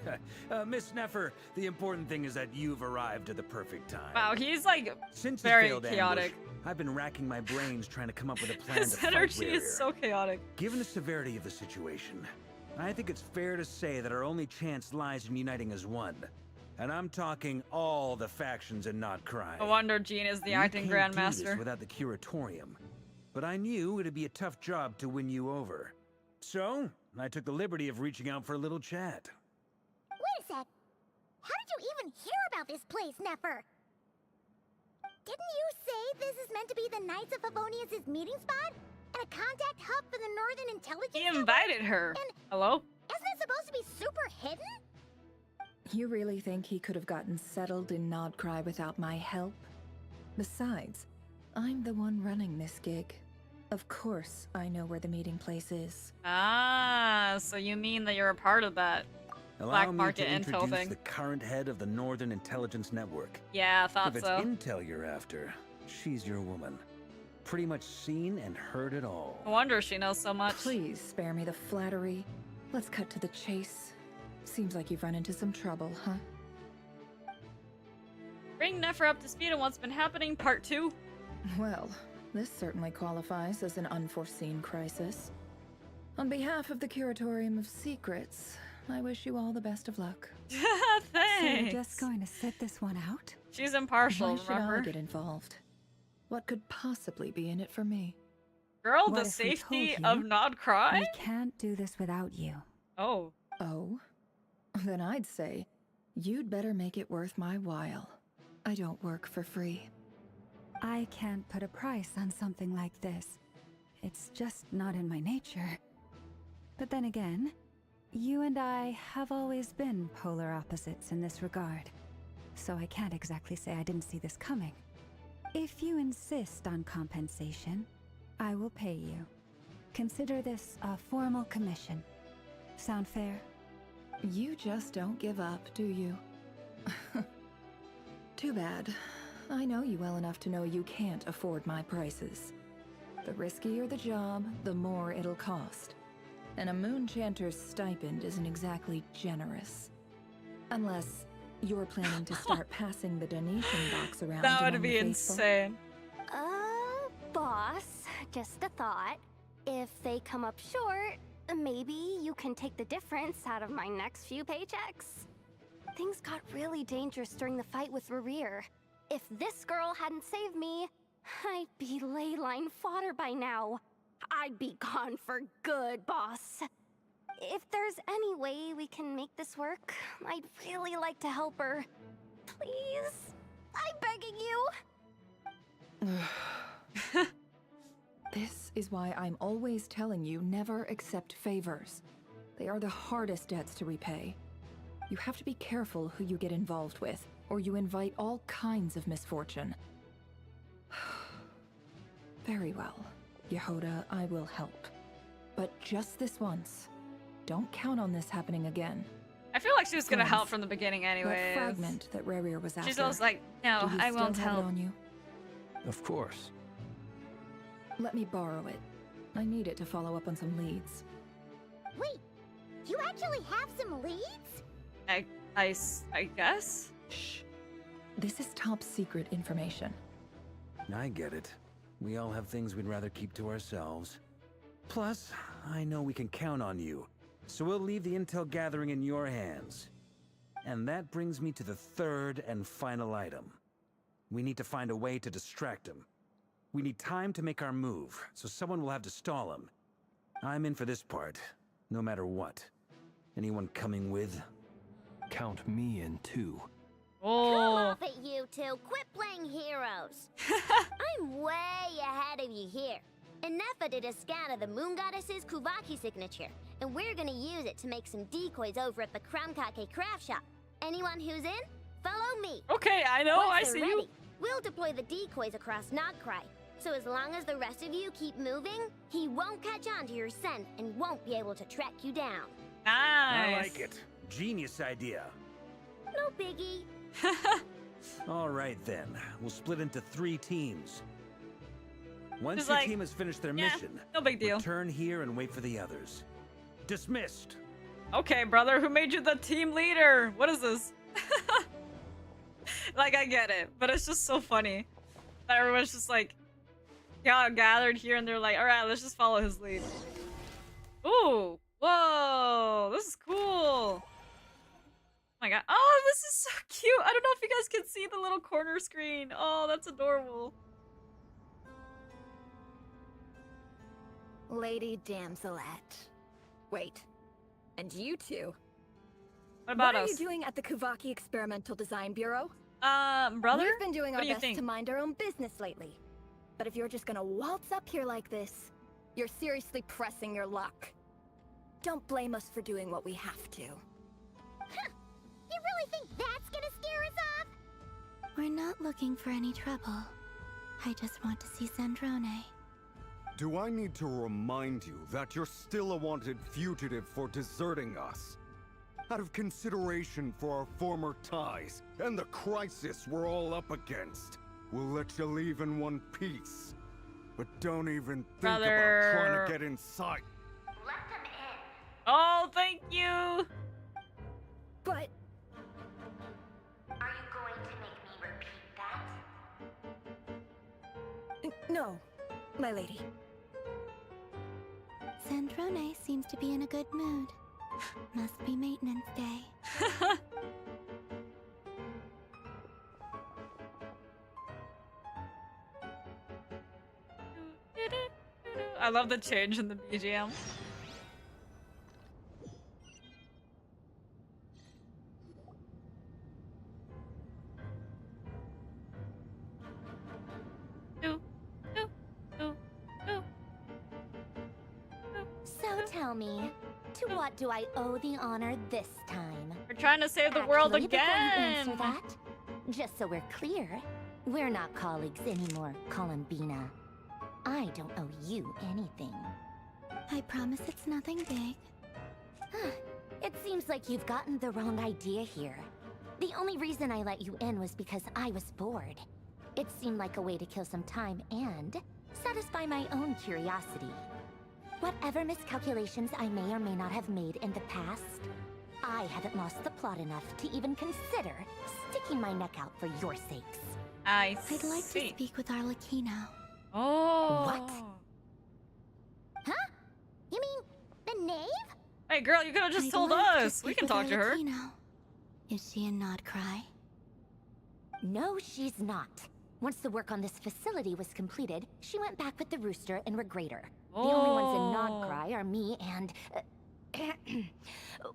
Miss Neffer, the important thing is that you've arrived at the perfect time. Wow, he's like Since very the failed chaotic. ambush, I've been racking my brains trying to come up with a plan His to fight energy is Rerir. so chaotic. Given the severity of the situation, I think it's fair to say that our only chance lies in uniting as one. And I'm talking all the factions in Nodcry. No wonder Jean is the acting We can't do grandmaster. this without the curatorium. But I knew it'd be a tough job to win you over. So, I took the liberty of reaching out for a little chat. Wait a sec. How did you even hear about this place, Neffer? Didn't you say this is meant to be the Knights of Favonius' meeting spot? And a contact hub for the Northern Intelligence He Network? invited her. And Hello? isn't it supposed to be super hidden? You really think he could have gotten settled in Nodcry without my help? Besides, I'm the one running this gig. Of course I know where the meeting place is. Ah, so you mean that you're a part of that Allow black me market to intel introduce thing? the current head of the Northern Intelligence Network. Yeah, I thought If it's so. intel you're after, she's your woman. Pretty much seen and heard it all. No wonder she knows so much. Please spare me the flattery. Let's cut to the chase. Seems like you've run into some trouble, huh? Bring Neffer up to speed on what's been happening, part 2. Well, this certainly qualifies as an unforeseen crisis. On behalf of the Curatorium of Secrets, I wish you all the best of luck. So Thanks. you're just going to sit this one out? She's impartial, Why should I remember? get involved? What could possibly be in it for me? Girl, What the if we safety told of you? Nodcry? We can't do this without you. Oh. Oh? Then I'd say, you'd better make it worth my while. I don't work for free. I can't put a price on something like this. It's just not in my nature. But then again, you and I have always been polar opposites in this regard. So I can't exactly say I didn't see this coming. If you insist on compensation, I will pay you. Consider this a formal commission. Sound fair? You just don't give up, do you? Too bad. I know you well enough to know you can't afford my prices. The riskier the job, the more it'll cost. And a Moonchanter's stipend isn't exactly generous. Unless you're planning to start passing the donation box around That among would the be faithful. insane. Boss, just a thought. If they come up short, maybe you can take the difference out of my next few paychecks. Things got really dangerous during the fight with Rerir. If this girl hadn't saved me, I'd be ley line fodder by now. I'd be gone for good, boss. If there's any way we can make this work, I'd really like to help her. Please? I'm begging you. This is why I'm always telling you never accept favors. They are the hardest debts to repay. You have to be careful who you get involved with, or you invite all kinds of misfortune. Very well, Yehoda, I will help. But just this once. Don't count on this happening again. I feel like she was gonna Friends, help from the beginning That anyways. fragment that Rerir was after. She's always like, no, do you I still won't have it help. on you? Of course. Let me borrow it. I need it to follow up on some leads. Wait, you actually have some leads? I guess? Shh. This is top secret information. I get it. We all have things we'd rather keep to ourselves. Plus, I know we can count on you, so we'll leave the intel gathering in your hands. And that brings me to the third and final item. We need to find a way to distract him. We need time to make our move, so someone will have to stall him. I'm in for this part, no matter what. Anyone coming with? Count me in too. Come Oh. off it, you two. Quit playing heroes. I'm way ahead of you here. Nefa did a scan of the Moon Goddess's Kuvaki signature, and we're gonna use it to make some decoys over at the Krumkake craft shop. Anyone who's in, follow me. Okay, I know. Once I they're see ready, you. we'll deploy the decoys across Nogcry. So as long as the rest of you keep moving, he won't catch on to your scent and won't be able to track you down. Nice. I like it. Genius idea. No biggie. All right then, we'll split into 3 teams. Once Just your like, team has finished their yeah, mission, no big deal. return here and wait for the others. Dismissed. Okay, brother, who made you the team leader? What is this? Like, I get it, but it's just so funny that everyone's just like, yeah, gathered here, and they're like, all right, let's just follow his lead. Ooh, whoa, this is cool. Oh my god. Oh, this is so cute. I don't know if you guys can see the little corner screen. Oh, that's adorable. Lady Damselette. Wait, and you two? What about What are us? you doing at the Kuvaki Experimental Design Bureau? Brother? We've been doing What our do you best think? to mind our own business lately. But if you're just gonna waltz up here like this, you're seriously pressing your luck. Don't blame us for doing what we have to. Huh. You really think that's gonna scare us off? We're not looking for any trouble. I just want to see Sandrone. Do I need to remind you that you're still a wanted fugitive for deserting us? Out of consideration for our former ties and the crisis we're all up against, we'll let you leave in one piece. But don't even think about trying Brother. to get inside. Let them in. Oh, thank you. But Are you going to make me repeat that? no, my lady. Sandrone seems to be in a good mood. Must be maintenance day. I love the change in the BGM. So tell me, to what do I owe the honor this time? We're trying to save the world Actually, before you again. answer that, just so we're clear, we're not colleagues anymore, Columbina. I don't owe you anything. I promise it's nothing big. It seems like you've gotten the wrong idea here. The only reason I let you in was because I was bored. It seemed like a way to kill some time and satisfy my own curiosity. Whatever miscalculations I may or may not have made in the past, I haven't lost the plot enough to even consider sticking my neck out for your sakes. I I'd like to see. speak with Arlecchino. Oh. What? Huh? You mean the knave? Hey, girl, you could have just I'd told like to us. We speak can with talk to her. Arlecchino. Is she in Nodcry? No, she's not. Once the work on this facility was completed, she went back with the Rooster and Regrator. The only ones in Nodcry are me and...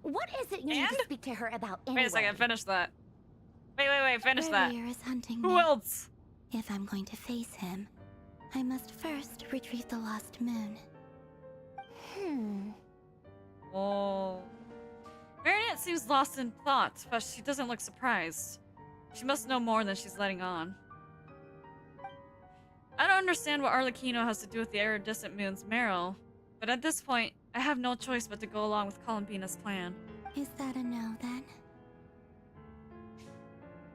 what is it you need And? to speak to her about anyway? Wait a second, finish that. Wait, finish that. Rerir is hunting Who me. else? If I'm going to face him, I must first retrieve the lost moon. Oh. Marinette seems lost in thought, but she doesn't look surprised. She must know more than she's letting on. I don't understand what Arlecchino has to do with the iridescent moon's marrow, but at this point, I have no choice but to go along with Columbina's plan. Is that a no, then?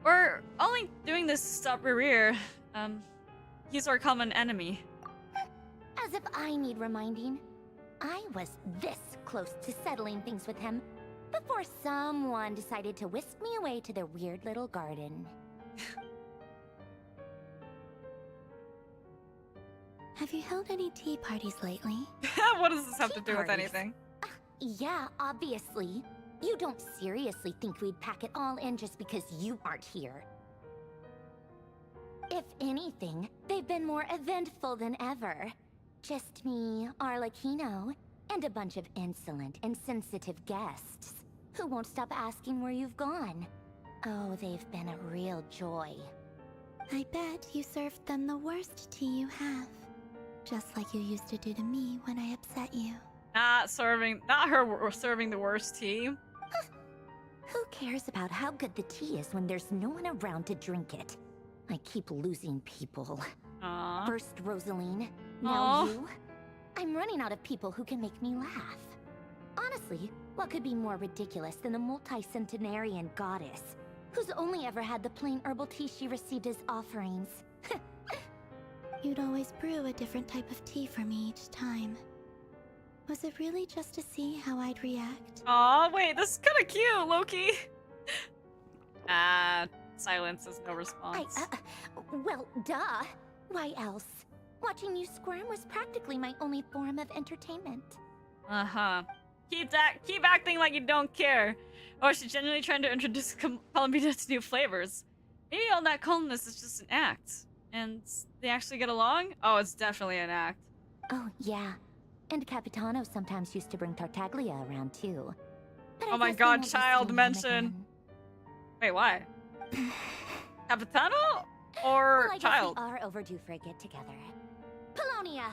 We're only doing this to stop Rerir. He's our common enemy. As if I need reminding. I was this close to settling things with him before someone decided to whisk me away to their weird little garden. Have you held any tea parties lately? What does this have to Tea do with parties? anything? Yeah, obviously. You don't seriously think we'd pack it all in just because you aren't here. If anything, they've been more eventful than ever. Just me, Arlecchino, and a bunch of insolent and sensitive guests who won't stop asking where you've gone. Oh, they've been a real joy. I bet you served them the worst tea you have. Just like you used to do to me when I upset you. Not serving the worst tea. Who cares about how good the tea is when there's no one around to drink it? I keep losing people. Aww. First Rosaline, now Aw. you. I'm running out of people who can make me laugh. Honestly, what could be more ridiculous than a multi-centenarian goddess who's only ever had the plain herbal tea she received as offerings? You'd always brew a different type of tea for me each time. Was it really just to see how I'd react? Aw, wait, this is kind of cute, Loki. Silence is no response. Well, duh. Why else? Watching you squirm was practically my only form of entertainment. Uh-huh. Keep acting like you don't care. Or is she genuinely trying to introduce Columbina to new flavors? Maybe all that calmness is just an act. And they actually get along? Oh, it's definitely an act. Oh, yeah. And Capitano sometimes used to bring Tartaglia around, too. But I Oh my guess we god, won't be child seeing him mention. again. Wait, why? Capitano? Well, Or I child? guess we are overdue for a get-together. Polonia!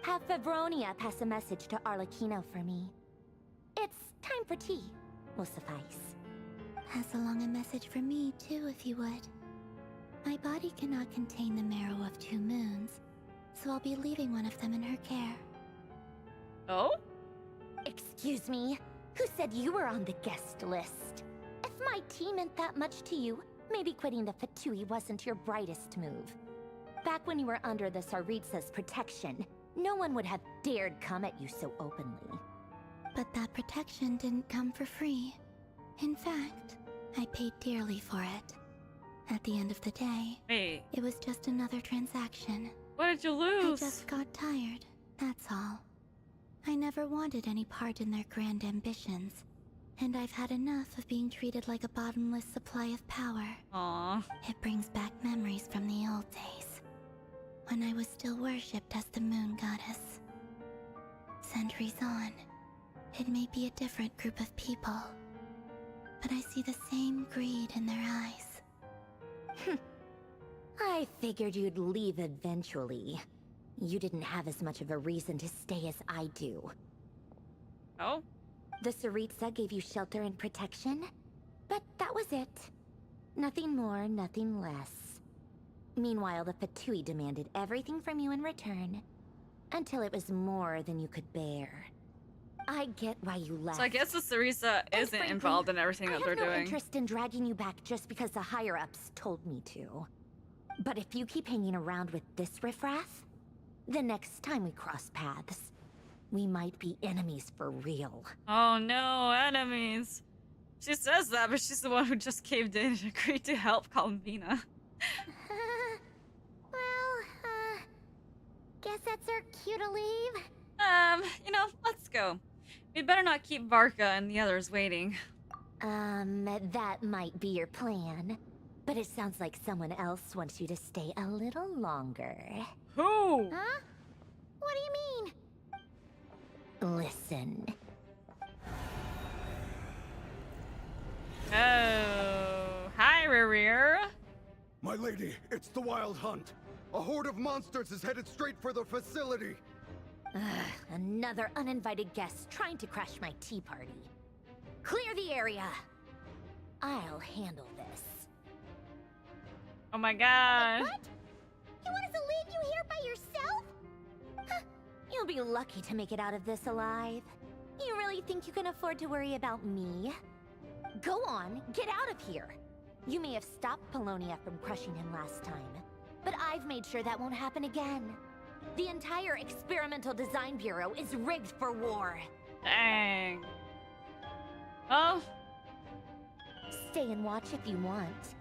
Have Febronia pass a message to Arlecchino for me. It's time for tea. Will suffice. Pass along a message for me, too, if you would. My body cannot contain the marrow of 2 moons, so I'll be leaving one of them in her care. Oh? Excuse me? Who said you were on the guest list? If my tea meant that much to you, maybe quitting the Fatui wasn't your brightest move. Back when you were under the Tsaritsa's protection, no one would have dared come at you so openly. But that protection didn't come for free. In fact, I paid dearly for it. At the end of the day, Wait, it was just another transaction. what did you I lose? just got tired, that's all. I never wanted any part in their grand ambitions, and I've had enough of being treated like a bottomless supply of power. Aw. It brings back memories from the old days, when I was still worshipped as the moon goddess. Centuries on, it may be a different group of people, but I see the same greed in their eyes. I figured you'd leave eventually. You didn't have as much of a reason to stay as I do. Oh? The Tsaritsa gave you shelter and protection, but that was it. Nothing more, nothing less. Meanwhile, the Fatui demanded everything from you in return, until it was more than you could bear. I get why you left. So I guess the Tsaritsa And isn't frankly, involved in everything that they're I have no doing. interest in dragging you back just because the higher-ups told me to. But if you keep hanging around with this riffraff, the next time we cross paths, we might be enemies for real. Oh no, enemies. She says that, but she's the one who just caved in and agreed to help Columbina. Guess that's our cue to leave. Let's go. We'd better not keep Varka and the others waiting. That might be your plan. But it sounds like someone else wants you to stay a little longer. Who? Huh? What do you mean? Listen. Oh. Hi, Rerir. My lady, it's the Wild Hunt. A horde of monsters is headed straight for the facility. Another uninvited guest trying to crash my tea party. Clear the area. I'll handle this. Oh my god. What? You want us to leave you here by yourself? Huh. You'll be lucky to make it out of this alive. You really think you can afford to worry about me? Go on, get out of here. You may have stopped Polonia from crushing him last time, but I've made sure that won't happen again. The entire Experimental Design Bureau is rigged for war. Dang. Oh. Stay and watch if you want,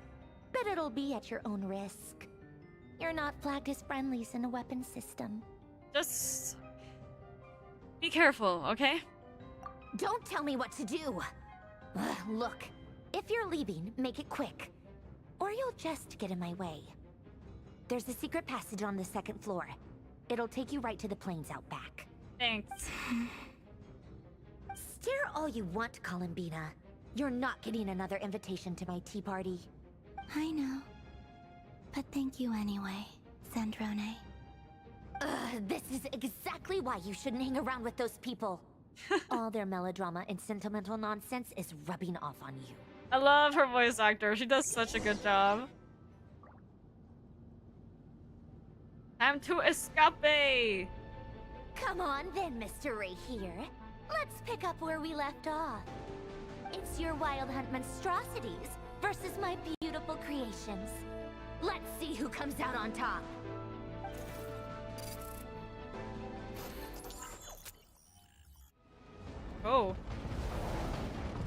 but it'll be at your own risk. You're not flagged as friendlies in the weapon system. Just be careful, okay? Don't tell me what to do! Ugh, look, if you're leaving, make it quick. Or you'll just get in my way. There's a secret passage on the 2nd floor. It'll take you right to the plains out back. Thanks. Stare all you want, Columbina. You're not getting another invitation to my tea party. I know. But thank you anyway, Sandrone. This is exactly why you shouldn't hang around with those people. All their melodrama and sentimental nonsense is rubbing off on you. I love her voice actor. She does such a good job. Time to escape! Come on then, Mr. Rerir. Let's pick up where we left off. It's your Wild Hunt monstrosities versus my beautiful creations. Let's see who comes out on top. Oh.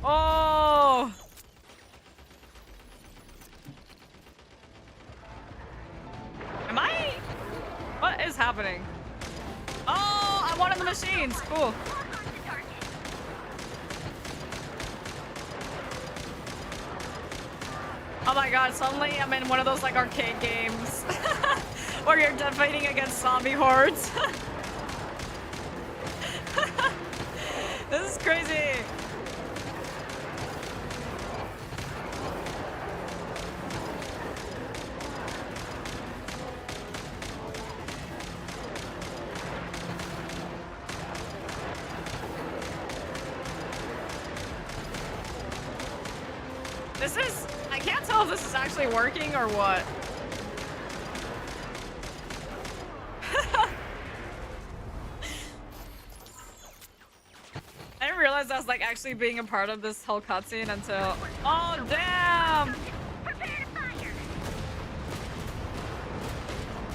Oh! Am I? What is happening? Oh, I'm one of the machines. Cool. Oh my god, suddenly I'm in one of those like arcade games where you're fighting against zombie hordes. This is crazy. This is, I can't tell if this is actually working or what. I didn't realize I was like actually being a part of this whole cutscene until, oh damn!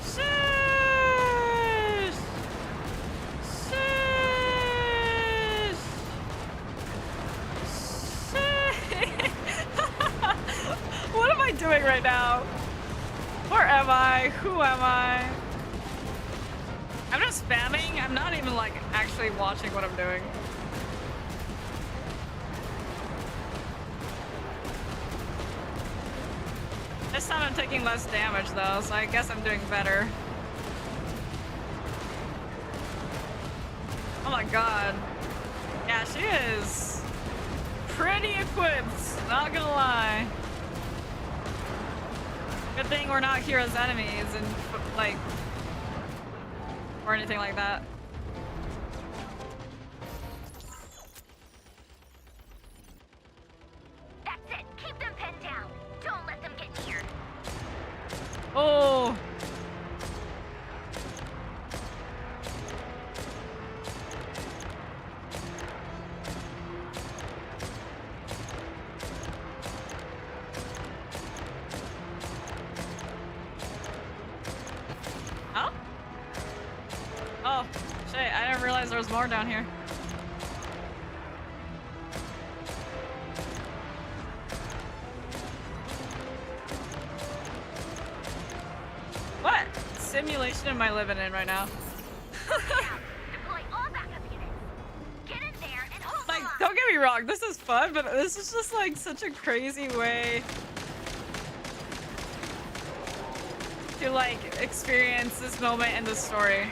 Sheesh! Sheesh! Sheesh! What am I doing right now? Where am I? Who am I? I'm just spamming. I'm not even like actually watching what I'm doing. This time I'm taking less damage though, so I guess I'm doing better. Oh my god. Yeah, she is pretty equipped, not gonna lie. Good thing we're not Hero's enemies and like, or anything like that. That's it. Keep them pinned down. Don't let them get near. Oh. Oh? Oh, shit, I didn't realize there was more down here. What simulation am I living in right now? Like, don't get me wrong, this is fun, but this is just like such a crazy way to like experience this moment in the story.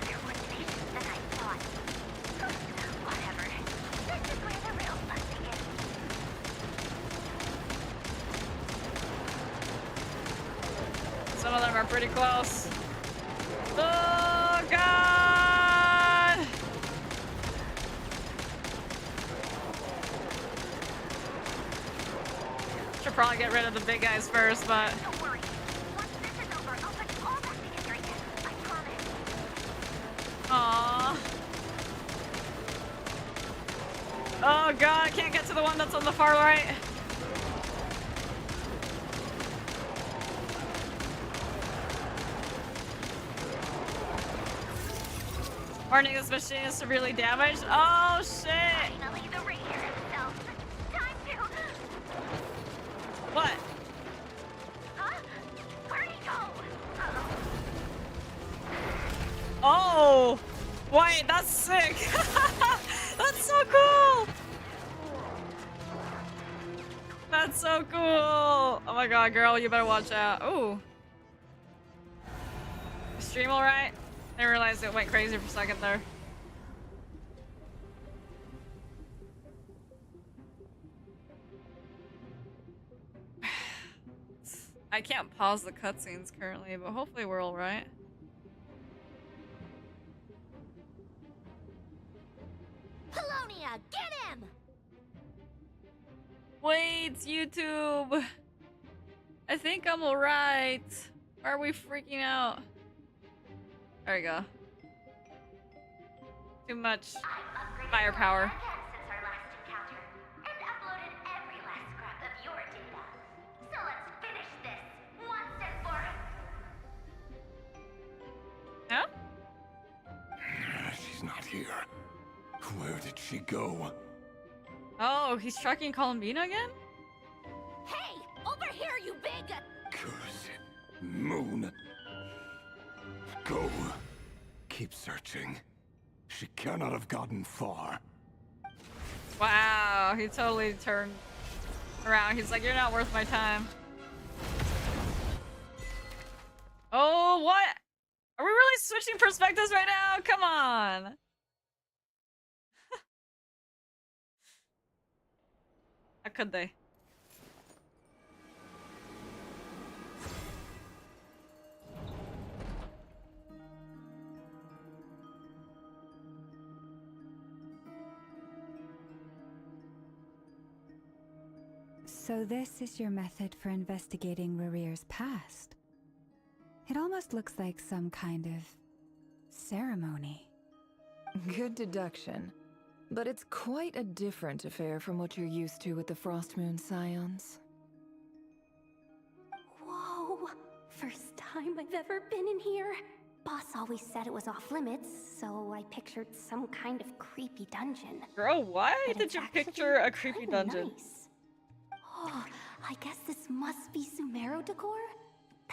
Some of them are pretty close. Oh god! Should probably get rid of the big guys first, but Don't worry. Once this is over, I'll put you all back together again. I promise. aww. Oh god, I can't get to the one that's on the far right. Warning, this machine is severely damaged. Oh shit! Finally, the Rerir himself. Time to... What? Huh? Where'd he go? Uh-oh. Wait, that's sick. That's so cool. That's so cool. Oh my god, girl, you better watch out. Ooh. Stream alright? I realized it went crazy for a second there. I can't pause the cutscenes currently, but hopefully we're alright. Polonia, get him! Wait, YouTube. I think I'm alright. Why are we freaking out? There we go. Too much firepower. Huh? She's not here. Where did she go? Oh, he's tracking Columbina again? Hey! Over here, you big... Curse it. Moon. Go. Keep searching. She cannot have gotten far. Wow, he totally turned around. He's like, you're not worth my time. Oh, what? Are we really switching perspectives right now? Come on. How could they? So this is your method for investigating Rerir's past. It almost looks like some kind of ceremony. Good deduction. But it's quite a different affair from what you're used to with the Frostmoon Scions. Whoa! First time I've ever been in here. Boss always said it was off limits, so I pictured some kind of creepy dungeon. Girl, why But did it's you actually picture a creepy kinda dungeon? Nice. Oh, I guess this must be Sumeru decor?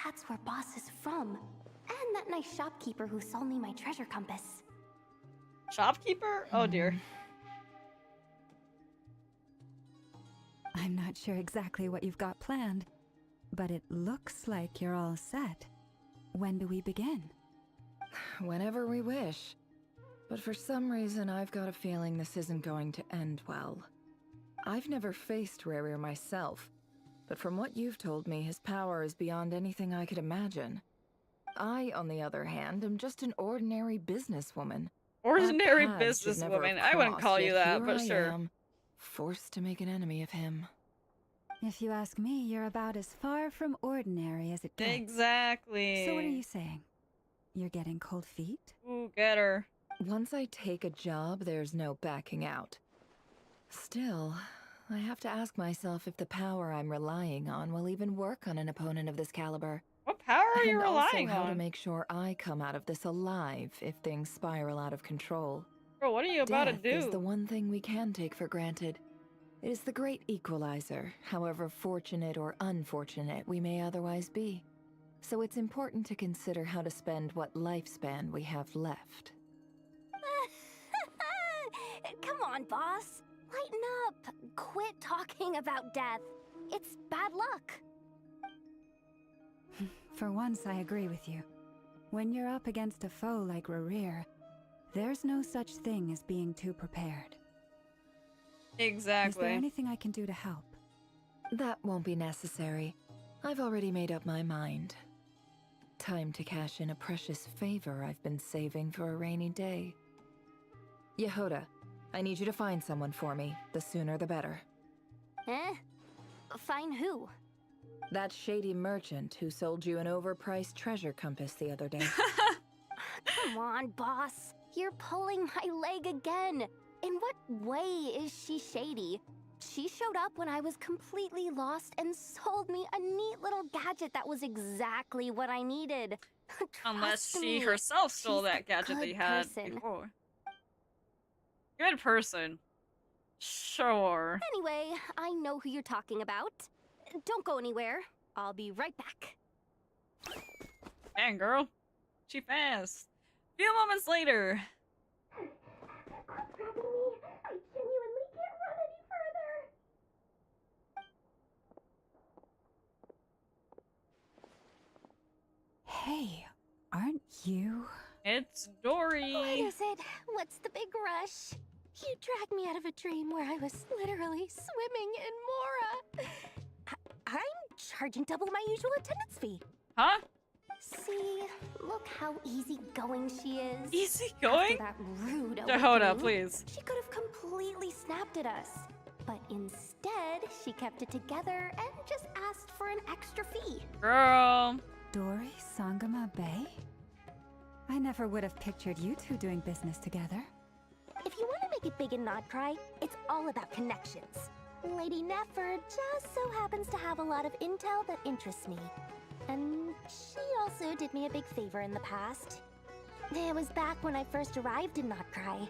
That's where Boss is from. And that nice shopkeeper who sold me my treasure compass. Shopkeeper? Oh dear. I'm not sure exactly what you've got planned, but it looks like you're all set. When do we begin? Whenever we wish. But for some reason, I've got a feeling this isn't going to end well. I've never faced Rerir myself, but from what you've told me, his power is beyond anything I could imagine. I, on the other hand, am just an ordinary businesswoman. Ordinary Our paths should never businesswoman. have I wouldn't crossed, call you yet that, here but I sure. am, forced to make an enemy of him. If you ask me, you're about as far from ordinary as it gets. Exactly. So what are you saying? You're getting cold feet? Ooh, get her. Once I take a job, there's no backing out. Still, I have to ask myself if the power I'm relying on will even work on an opponent of this caliber. What power are you And relying also how on? to make sure I come out of this alive if things spiral out of control. Bro, what are you about Death to do? is the one thing we can take for granted. It is the great equalizer, however fortunate or unfortunate we may otherwise be. So it's important to consider how to spend what lifespan we have left. Come on, boss. Lighten up. Quit talking about death. It's bad luck. For once, I agree with you. When you're up against a foe like Rerir, there's no such thing as being too prepared. Exactly. Is there anything I can do to help? That won't be necessary. I've already made up my mind. Time to cash in a precious favor I've been saving for a rainy day. Yeahhhhhhhh, I need you to find someone for me. The sooner the better. Eh? Find who? That shady merchant who sold you an overpriced treasure compass the other day. Come on, boss. You're pulling my leg again. In what way is she shady? She showed up when I was completely lost and sold me a neat little gadget that was exactly what I needed. Unless Trust she me, herself stole she's a that gadget that good you had person. before. Good person. Sure. Anyway, I know who you're talking about. Don't go anywhere. I'll be right back. Dang, girl. She fast. Few moments later. Hey, aren't you? It's Dory. What is it? What's the big rush? You dragged me out of a dream where I was literally swimming in Mora. I'm charging double my usual attendance fee. Huh? See, look how easygoing she is. Easygoing? After that rude Jehoda, opening, please. She could have completely snapped at us. But instead, she kept it together and just asked for an extra fee. Girl. Dory Sangama Bay? I never would have pictured you two doing business together. If you want to make it big in Nodcry, it's all about connections. Lady Nefer just so happens to have a lot of intel that interests me. And she also did me a big favor in the past. It was back when I first arrived in Nodcry.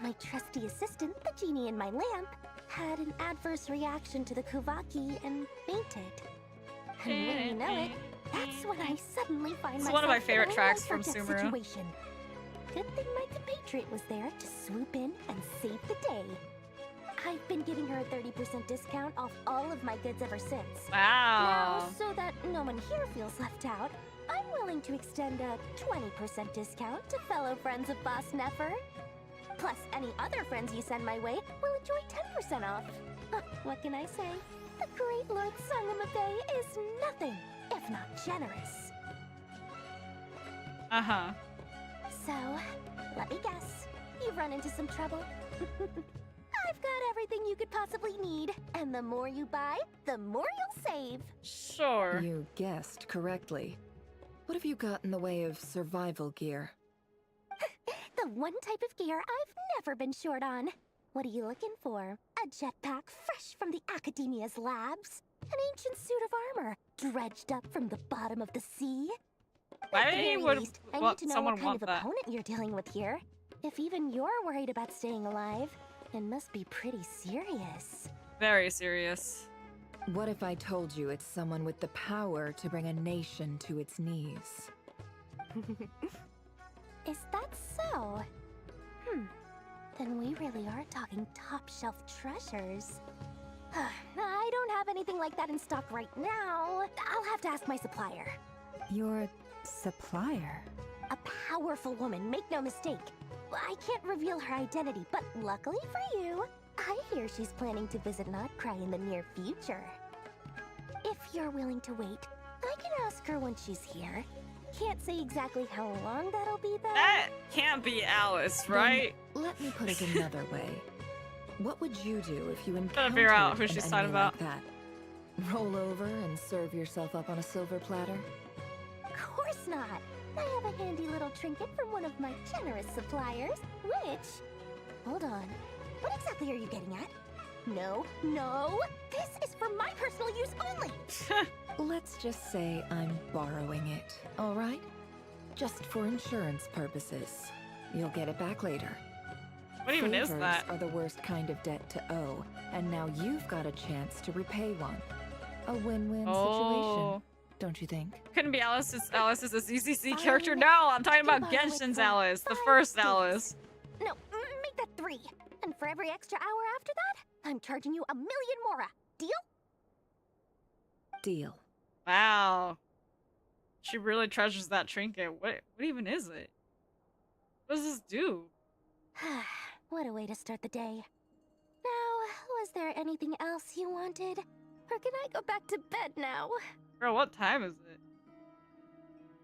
My trusty assistant, the genie in my lamp, had an adverse reaction to the Kuvaki and fainted. And when you know it, that's when I suddenly find myself one of my favorite in a tracks from life-or-death Sumeru. situation. Good thing my compatriot was there to swoop in and save the day. I've been giving her a 30% discount off all of my goods ever since. Wow. Now, so that no one here feels left out, I'm willing to extend a 20% discount to fellow friends of Boss Nefer. Plus, any other friends you send my way will enjoy 10% off. What can I say? The great Lord Sangamabe is nothing if not generous. Uh-huh. So, let me guess. You've run into some trouble? I've got everything you could possibly need. And the more you buy, the more you'll save. Sure. You guessed correctly. What have you got in the way of survival gear? The one type of gear I've never been short on. What are you looking for? A jetpack fresh from the Academia's labs? An ancient suit of armor dredged up from the bottom of the sea? Why At the very would least, I wa- need to know someone what kind want of that? opponent you're dealing with here. If even you're worried about staying alive, it must be pretty serious. Very serious. What if I told you it's someone with the power to bring a nation to its knees? Is that so? Then we really are talking top-shelf treasures. I don't have anything like that in stock right now. I'll have to ask my supplier. Your supplier? A powerful woman, make no mistake. I can't reveal her identity, but luckily for you, I hear she's planning to visit Nodcry in the near future. If you're willing to wait, I can ask her when she's here. Can't say exactly how long that'll be, though. That can't be Alice, right? Then let me put it another way. What would you do if you encountered figure out who an she's enemy talking about. like that? Roll over and serve yourself up on a silver platter? Of course not. I have a handy little trinket from one of my generous suppliers, which... Hold on. What exactly are you getting at? No, no! This is for my personal use only! Let's just say I'm borrowing it, all right? Just for insurance purposes. You'll get it back later. What even is Favors that? are the worst kind of debt to owe, and now you've got a chance to repay one. A win-win situation, don't you think? Couldn't be Alice. Alice is a CCC Fine. character. No, I'm talking about Goodbye, Genshin's for Alice, the 5 first days. Alice. No, make that 3. And for every extra hour after that, I'm charging you 1,000,000 Mora. Deal? Deal. Wow. She really treasures that trinket. What even is it? What does this do? What a way to start the day. Now, was there anything else you wanted? Or can I go back to bed now? Bro, what time is it?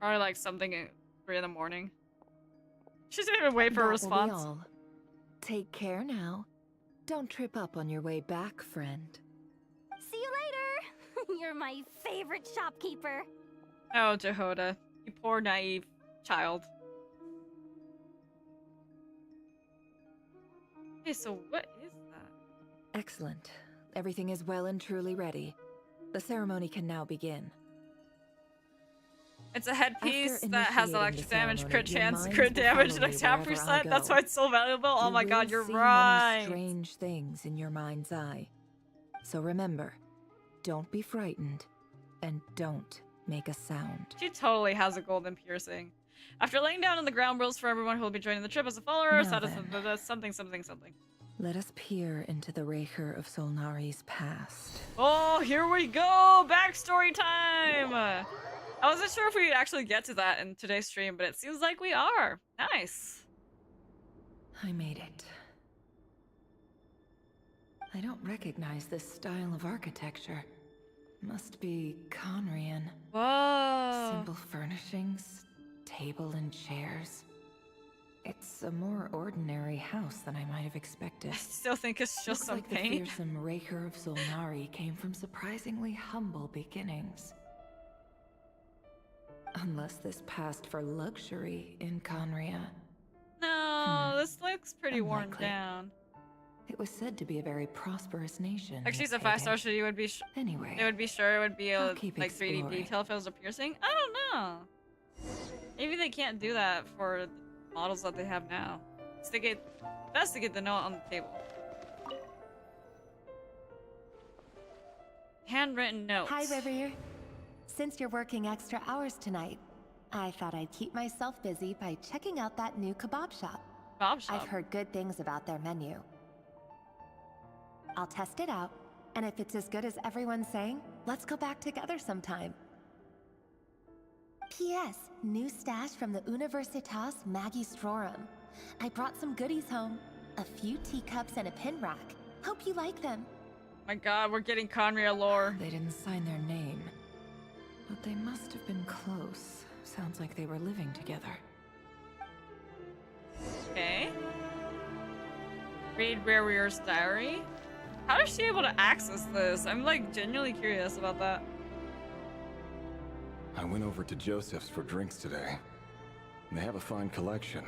Probably like something at 3 in the morning. She didn't even wait for a That will be response. all. Take care now. Don't trip up on your way back, friend. See you later! You're my favorite shopkeeper. Oh, Jehoda. You poor naive child. Okay, so what is that? Excellent. Everything is well and truly ready. The ceremony can now begin. It's a headpiece After that has initiating electric the damage, ceremony, crit your chance, minds crit will damage, follow and me attack wherever I percent. That's go. why it's so valuable. Oh You my god, will you're see right. many strange things in your mind's eye. So remember, don't be frightened, and don't make a sound. She totally has a golden piercing. After laying down on the ground rules for everyone who will be joining the trip as a follower, Now something, something, something. Let us peer into the Rerir of Solnari's past. Oh, here we go! Backstory time! I wasn't sure if we'd actually get to that in today's stream, but it seems like we are. Nice. I made it. I don't recognize this style of architecture. Must be Conrian. Whoa. Simple furnishings, table and chairs. It's a more ordinary house than I might have expected. I still think it's just Looks some like paint. the fearsome Rerir of Zulnari came from surprisingly humble beginnings. Unless this passed for luxury in Conria. No, this looks pretty worn Unlikely. down. It was said to be a very prosperous nation. Actually, it's in a its 5-star heyday. city. Would be Anyway, it would be sure it would be a I'll keep like 3D exploring. detail if it was a piercing. I don't know. Maybe they can't do that for the models that they have now. It's best to get the note on the table. Handwritten notes. Hi, Rerir. Since you're working extra hours tonight, I thought I'd keep myself busy by checking out that new kebab shop. Kebab shop. I've heard good things about their menu. I'll test it out, and if it's as good as everyone's saying, let's go back together sometime. P.S. New stash from the Universitas Magistrorum. I brought some goodies home. A few teacups and a pin rack. Hope you like them. My god, we're getting Conria lore. They didn't sign their name. But they must have been close. Sounds like they were living together. Okay. Read Rerir's diary. How is she able to access this? I'm like genuinely curious about that. I went over to Joseph's for drinks today. They have a fine collection,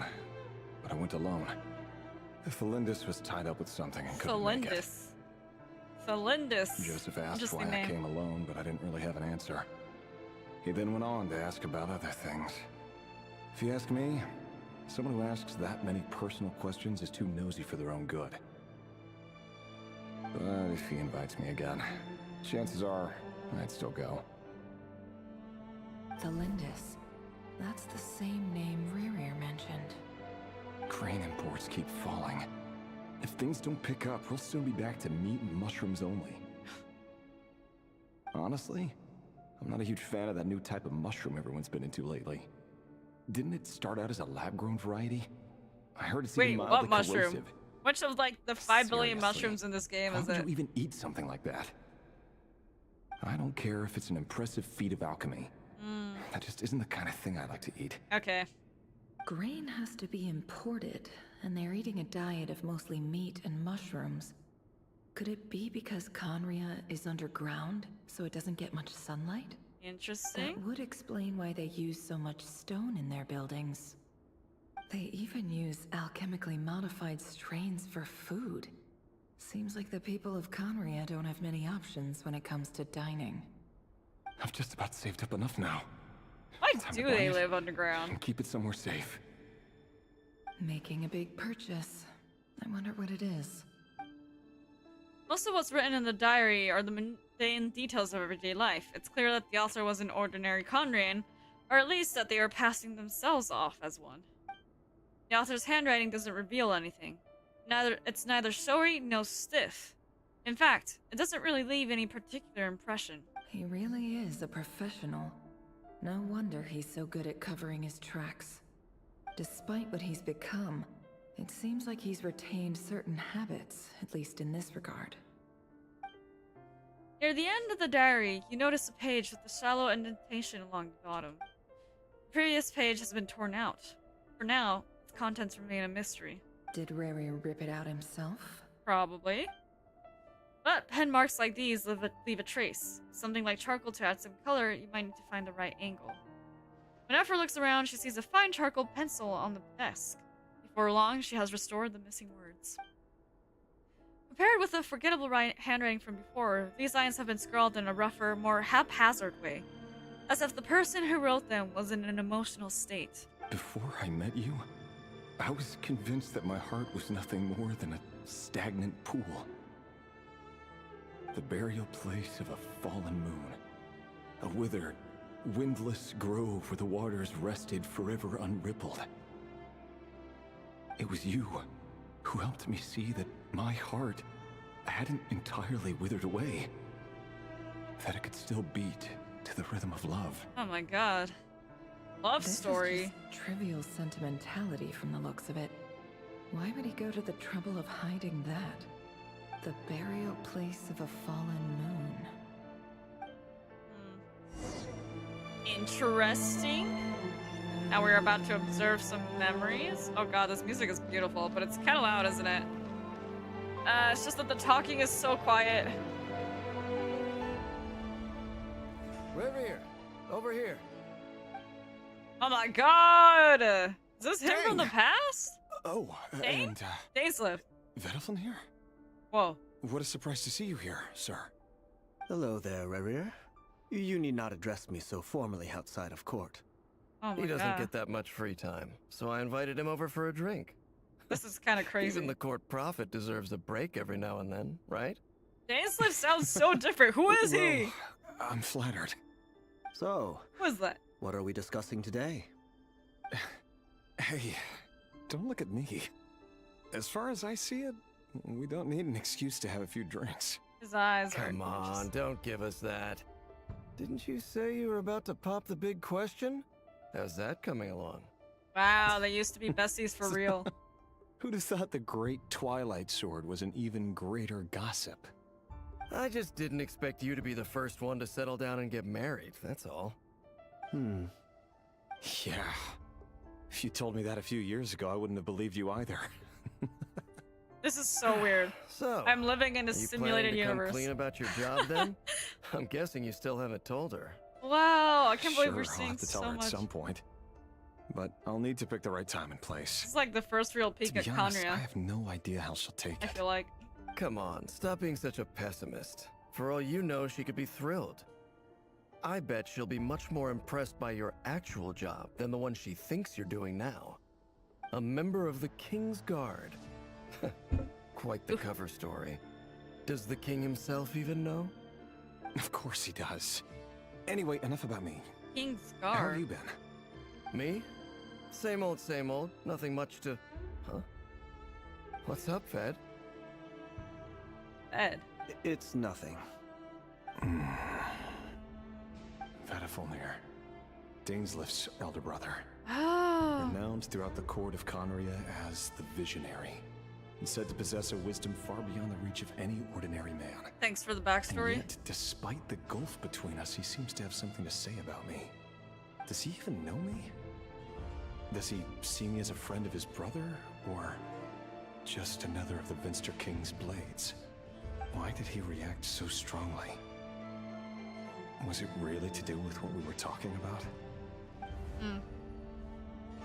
but I went alone. Felindus was tied up with something and couldn't make it. Felindus. Joseph asked Interesting why name. I came alone, but I didn't really have an answer. He then went on to ask about other things. If you ask me, someone who asks that many personal questions is too nosy for their own good. But if he invites me again, chances are I'd still go. Felindus. That's the same name Rerir mentioned. Crane imports keep falling. If things don't pick up, we'll soon be back to meat and mushrooms only. Honestly, I'm not a huge fan of that new type of mushroom everyone's been into lately. Didn't it start out as a lab-grown variety? I heard it's Wait, even what mildly mushroom? corrosive. Which of like the 5 billion Seriously, mushrooms in this game How is would it? you even eat something like that? I don't care if it's an impressive feat of alchemy. That just isn't the kind of thing I like to eat. Okay. Grain has to be imported, and they're eating a diet of mostly meat and mushrooms. Could it be because Conria is underground, so it doesn't get much sunlight? Interesting. That would explain why they use so much stone in their buildings. They even use alchemically modified strains for food. Seems like the people of Conria don't have many options when it comes to dining. I've just about saved up enough now. Why Time to do buy they it live underground? and keep it somewhere safe. Making a big purchase. I wonder what it is. Most of what's written in the diary are the mundane details of everyday life. It's clear that the author was an ordinary Conrian, or at least that they are passing themselves off as one. The author's handwriting doesn't reveal anything. It's neither showy nor stiff. In fact, it doesn't really leave any particular impression. He really is a professional. No wonder he's so good at covering his tracks. Despite what he's become, it seems like he's retained certain habits, at least in this regard. Near the end of the diary, you notice a page with a shallow indentation along the bottom. The previous page has been torn out. For now, its contents remain a mystery. Did Rerir rip it out himself? Probably. But pen marks like these leave a trace. Something like charcoal to add some color, you might need to find the right angle. When Effra looks around, she sees a fine charcoal pencil on the desk. Before long, she has restored the missing words. Compared with the forgettable handwriting from before, these lines have been scrawled in a rougher, more haphazard way, as if the person who wrote them was in an emotional state. Before I met you, I was convinced that my heart was nothing more than a stagnant pool. The burial place of a fallen moon. A withered, windless grove where the waters rested forever unrippled. It was you who helped me see that my heart hadn't entirely withered away. That it could still beat to to the rhythm of love. Oh my god. Love This story. is just trivial sentimentality from the looks of it. Why would he go to the trouble of hiding that? The burial place of a fallen moon. Interesting. Now we're about to observe some memories. Oh god, this music is beautiful, but it's kind of loud, isn't it? It's just that the talking is so quiet. Rerir, over here. Oh my god! Is this him from the past? Oh, Dane? and, Dainslift. Vedalfin here? Whoa. What a surprise to see you here, sir. Hello there, Rerir. You need not address me so formally outside of court. Oh my He doesn't god. get that much free time, so I invited him over for a drink. This is kind of crazy. Even the court prophet deserves a break every now and then, right? Dainslift sounds so different. Who is he? Well, I'm flattered. So, Who is that? what are we discussing today? Hey, don't look at me. As far as I see it, we don't need an excuse to have a few drinks. His eyes are Come on, don't give us that. Didn't you say you were about to pop the big question? How's that coming along? Wow, they used to be besties for real. Who'd have thought the great Twilight Sword was an even greater gossip? I just didn't expect you to be the first one to settle down and get married, that's all. Yeah. If you told me that a few years ago, I wouldn't have believed you either. This is so weird. So, I'm living in a are you simulated planning to universe. come clean about your job then? I'm guessing you still haven't told her. Wow, I can't believe Sure, we're I'll seeing have to tell so her at much. some point. But I'll need to pick the right time and place. It's like the first real peek To at be honest, Conria. I have no idea how she'll take I it. feel like. Come on, stop being such a pessimist. For all you know, she could be thrilled. I bet she'll be much more impressed by your actual job than the one she thinks you're doing now. A member of the King's Guard. Quite the cover story. Does the king himself even know? Of course he does. Anyway, enough about me. King's How have Guard. you been? Me? Same old, same old. Nothing much to... Huh? What's up, Fed? Ed. It's nothing. Vedalfin, Dainslift's elder brother. Oh. Renowned throughout the court of Conria as the Visionary. And said to possess a wisdom far beyond the reach of any ordinary man. Thanks for the And backstory. yet, despite the gulf between us, he seems to have something to say about me. Does he even know me? Does he see me as a friend of his brother, or just another of the Vinster King's blades? Why did he react so strongly? Was it really to do with what we were talking about?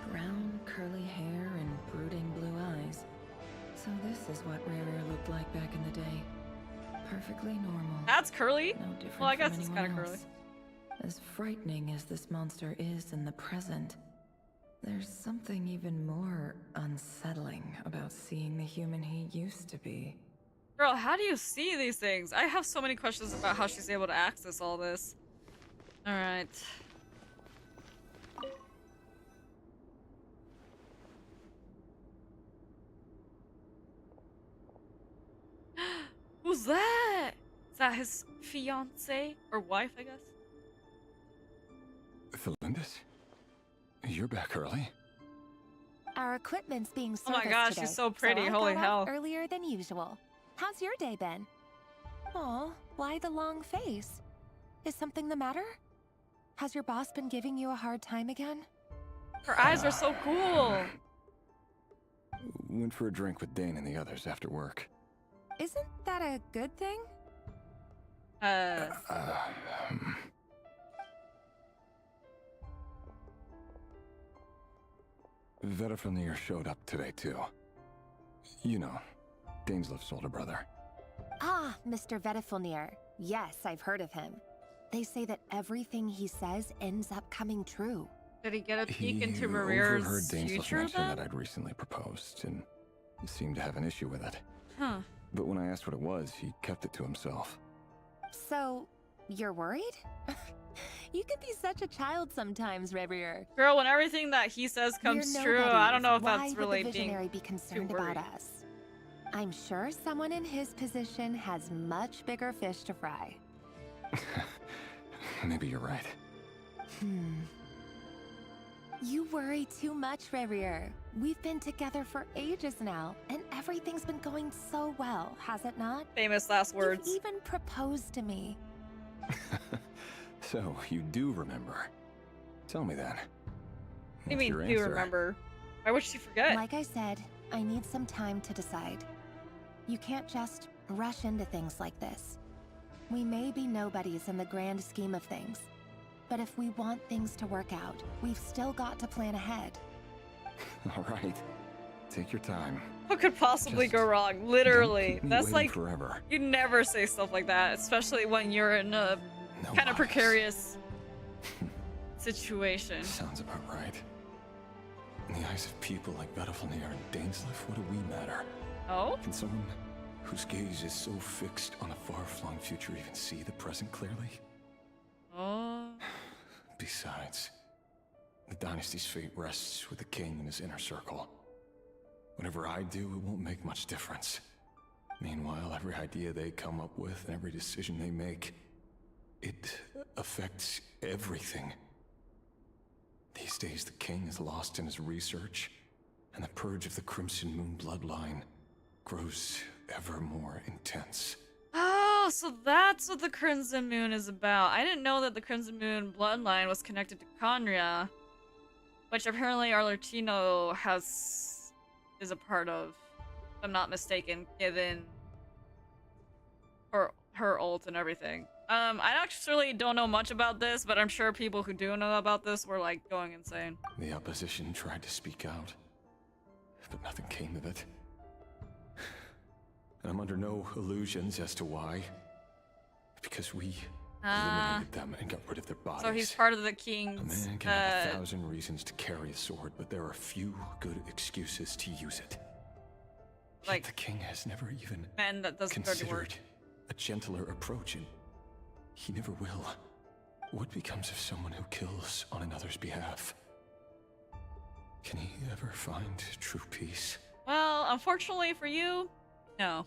Brown, curly hair and brooding blue eyes. So this is what Rerir looked like back in the day. Perfectly normal. That's curly? No different Well, I guess from it's anyone kind of curly. else. As frightening as this monster is in the present, there's something even more unsettling about seeing the human he used to be. Girl, how do you see these things? I have so many questions about how she's able to access all this. Alright. Who's that? Is that his fiance? Or wife, I guess? Felindis? You're back early? Our equipment's being Oh my serviced gosh, today, she's so pretty, I holy got hell. off earlier than usual. How's your day been? Aw, why the long face? Is something the matter? Has your boss been giving you a hard time again? Her eyes are so cool. Went for a drink with Dane and the others after work. Isn't that a good thing? Vedalfin showed up today too. You know, Dainslift's older brother. Ah, Mr. Vedalfin. Yes, I've heard of him. They say that everything he says ends up coming true. Did he get a peek He into overheard Rerir's Dainslift future mention then? that I'd recently proposed, and seemed to have an issue with it. Huh. But when I asked what it was, he kept it to himself. So, you're worried? You can be such a child sometimes, Rerir. Girl, when everything that he says comes We're true, I don't know if nobodies. that's really Why would the being visionary be concerned too about worried. us? I'm sure someone in his position has much bigger fish to fry. Maybe you're right. You worry too much, Rerir. We've been together for ages now, and everything's been going so well, has it not? Famous last words. You've even proposed to me. So, you do remember. Tell me then. What do you mean, do you remember? Why would she forget? Like I said, I need some time to decide. You can't just rush into things like this. We may be nobodies in the grand scheme of things, but if we want things to work out, we've still got to plan ahead. All right. Take your time. What could possibly go wrong? Literally. That's like, forever. you never say stuff like that, especially when you're in a kind of precarious situation. Sounds about right. In the eyes of people like Bettelfnir and Dainsleif, what do we matter? Oh? Can someone whose gaze is so fixed on a far-flung future even see the present clearly? Oh. Besides, the dynasty's fate rests with the king and his inner circle. Whatever I do, it won't make much difference. Meanwhile, every idea they come up with and every decision they make, it affects everything. These days, the king is lost in his research, and the purge of the Crimson Moon bloodline grows ever more intense. Oh, so that's what the Crimson Moon is about. I didn't know that the Crimson Moon bloodline was connected to Conria, which apparently our Latino is a part of, if I'm not mistaken, given her ult and everything. I actually don't know much about this, but I'm sure people who do know about this were like going insane. The opposition tried to speak out, but nothing came of it. And I'm under no illusions as to why. Because we eliminated them and got rid of their bodies. So he's part of the king's... A man can have 1,000 reasons to carry a sword, but there are few good excuses to use it. Like, yet the king has never even considered a gentler approach, and he never will. What becomes of someone who kills on another's behalf? Can he ever find true peace? Well, unfortunately for you, no.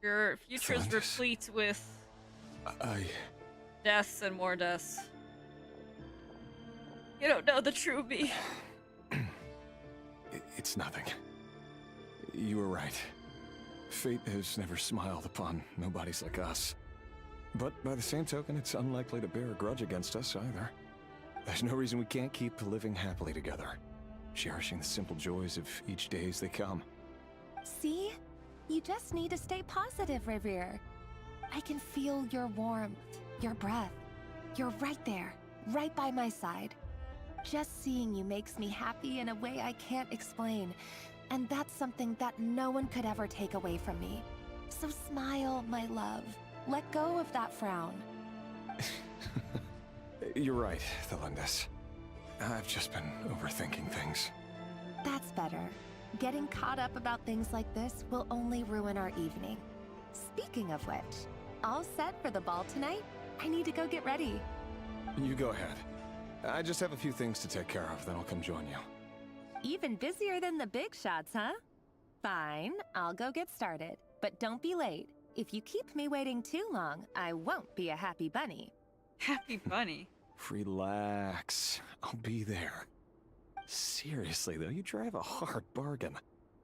Your future is replete with deaths and more deaths. You don't know the true me. It's nothing. You were right. Fate has never smiled upon nobodies like us. But by the same token, it's unlikely to bear a grudge against us either. There's no reason we can't keep living happily together, cherishing the simple joys of each day as they come. See? You just need to stay positive, Rerir. I can feel your warmth, your breath. You're right there, right by my side. Just seeing you makes me happy in a way I can't explain. And that's something that no one could ever take away from me. So smile, my love. Let go of that frown. You're right, Thelindis. I've just been overthinking things. That's better. Getting caught up about things like this will only ruin our evening. Speaking of which, all set for the ball tonight? I need to go get ready. You go ahead. I just have a few things to take care of, then I'll come join you. Even busier than the big shots, huh? Fine, I'll go get started. But don't be late. If you keep me waiting too long, I won't be a happy bunny. Happy bunny? Relax. I'll be there. Seriously, though, you drive a hard bargain.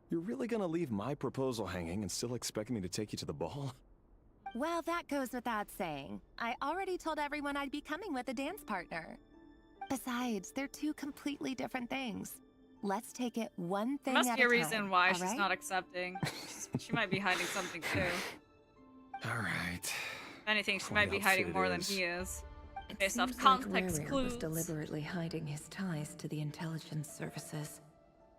You're really gonna leave my proposal hanging and still expect me to take you to the ball? Well, that goes without saying. I already told everyone I'd be coming with a dance partner. Besides, they're two completely different things. Let's take it one thing at a time. Must be a reason why she's right? not accepting. She might be hiding something too. All right. If anything, she might be hiding more than he is. Based off Seems context like Rerir clues. was deliberately hiding his ties to the intelligence services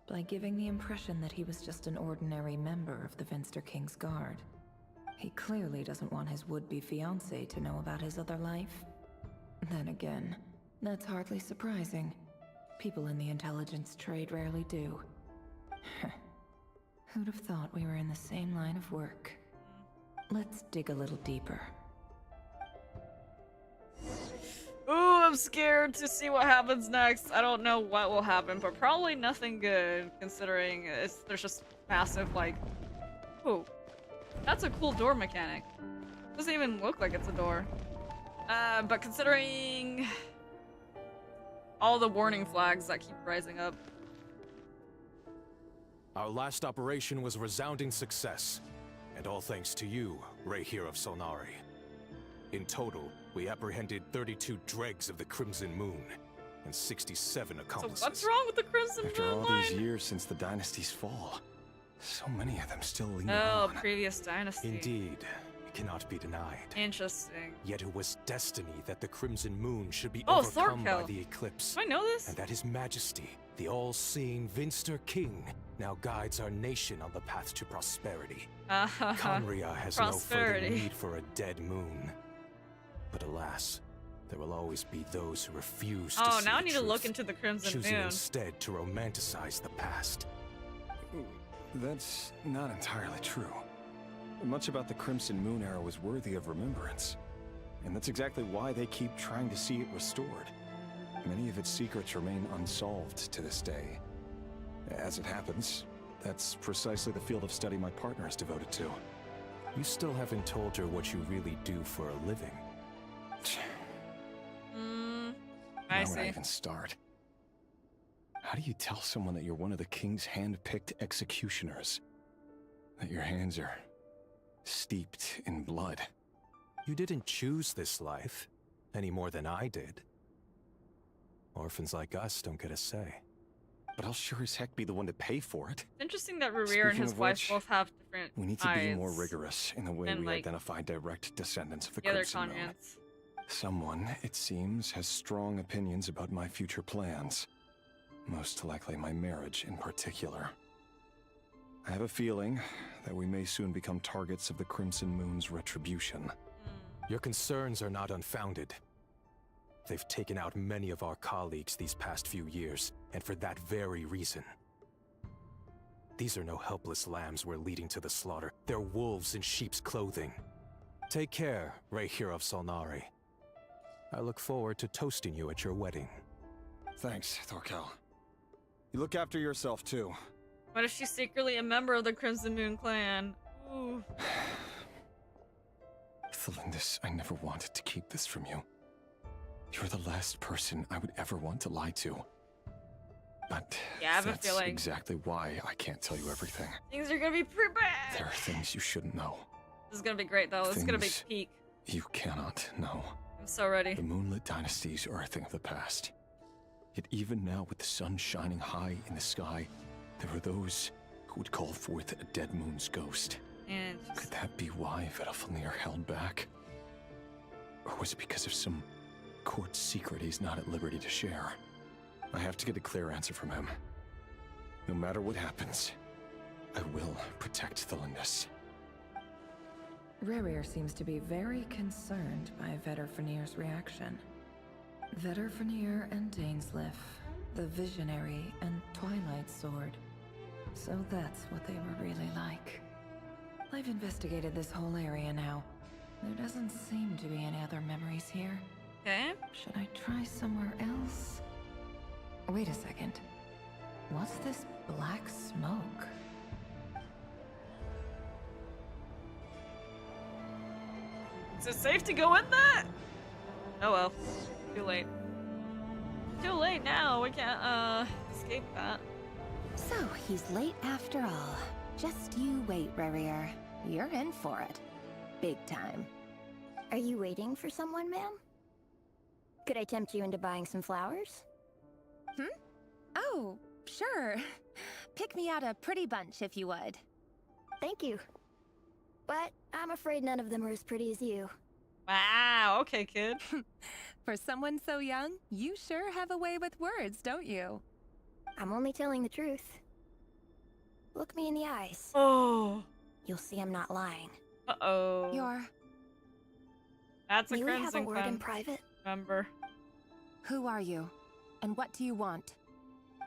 by giving the impression that he was just an ordinary member of the Venster King's Guard. He clearly doesn't want his would-be fiancée to know about his other life. Then again, that's hardly surprising. People in the intelligence trade rarely do. Who'd have thought we were in the same line of work? Let's dig a little deeper. Ooh, I'm scared to see what happens next. I don't know what will happen, but probably nothing good, considering there's just massive, like... Ooh. That's a cool door mechanic. Doesn't even look like it's a door. But considering all the warning flags that keep rising up. Our last operation was a resounding success, and all thanks to you, Rerir of Solnari. In total, we apprehended 32 dregs of the Crimson Moon, and 67 accomplices. So what's wrong with the Crimson Moon? After all these years since the dynasty's fall, so many of them still linger on. on. Previous dynasty. Indeed. It cannot be denied. Interesting. Yet it was destiny that the Crimson Moon should be overcome by the eclipse. Do I know this? And that His Majesty, the all-seeing Vinster King, now guides our nation on the path to prosperity. Conria has no further need for a dead moon. But alas, there will always be those who refuse to see now I the need truth, to look into the Crimson choosing Moon. instead to romanticize the past. That's not entirely true. Much about the Crimson Moon era was worthy of remembrance. And that's exactly why they keep trying to see it restored. Many of its secrets remain unsolved to this day. As it happens, that's precisely the field of study my partner is devoted to. You still haven't told her what you really do for a living. I see. Where would I even start? How do you tell someone that you're one of the king's hand-picked executioners? That your hands are steeped in blood? You didn't choose this life, any more than I did. Orphans like us don't get a say. But I'll sure as heck be the one to pay for it. It's interesting that Rerir and his wife both have different we need to eyes be more rigorous in the way we identify direct descendants of the Crimson Moon. Someone, it seems, has strong opinions about my future plans. Most likely my marriage in particular. I have a feeling that we may soon become targets of the Crimson Moon's retribution. Your concerns are not unfounded. They've taken out many of our colleagues these past few years, and for that very reason. These are no helpless lambs we're leading to the slaughter. They're wolves in sheep's clothing. Take care, Rerir of Solnari. I look forward to toasting you at your wedding. Thanks, Thorkel. You look after yourself, too. What if she's secretly a member of the Crimson Moon clan? Ooh. Thelindis, I never wanted to keep this from you. You're the last person I would ever want to lie to. But yeah, I have that's a feeling exactly why I can't tell you everything. Things are gonna be pretty bad. There are things you shouldn't know. This is gonna be great, though. This is gonna be peak. You cannot know. I'm so ready. The moonlit dynasties are a thing of the past. Yet even now, with the sun shining high in the sky, there are those who would call forth a dead moon's ghost. And could that be why Vedalfnir held back? Or was it because of some court secret he's not at liberty to share? I have to get a clear answer from him. No matter what happens, I will protect Thelindis. Rerir seems to be very concerned by Vedalfnir's reaction. Vedalfnir and Dainsleif, the Visionary and Twilight Sword. So that's what they were really like. I've investigated this whole area now. There doesn't seem to be any other memories here. Okay. Should I try somewhere else? Wait a second. What's this black smoke? Is it safe to go in that? Oh well. Too late. Too late now. We can't, escape that. So, he's late after all. Just you wait, Rerir. You're in for it. Big time. Are you waiting for someone, ma'am? Could I tempt you into buying some flowers? Oh, sure. Pick me out a pretty bunch if you would. Thank you. But I'm afraid none of them are as pretty as you. Wow, okay, kid. For someone so young, you sure have a way with words, don't you? I'm only telling the truth. Look me in the eyes. Oh. You'll see I'm not lying. Uh-oh. That's a May we have a Crimson word in Clan private? member. Who are you? And what do you want?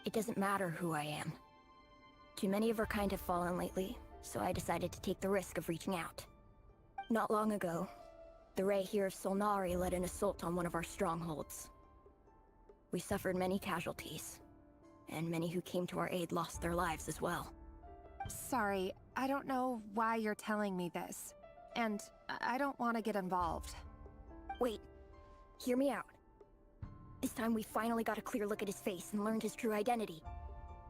It doesn't matter who I am. Too many of our kind have fallen lately, so I decided to take the risk of reaching out. Not long ago, the Rerir of Solnari led an assault on one of our strongholds. We suffered many casualties, and many who came to our aid lost their lives as well. Sorry, I don't know why you're telling me this. And I don't want to get involved. Wait, hear me out. This time we finally got a clear look at his face and learned his true identity.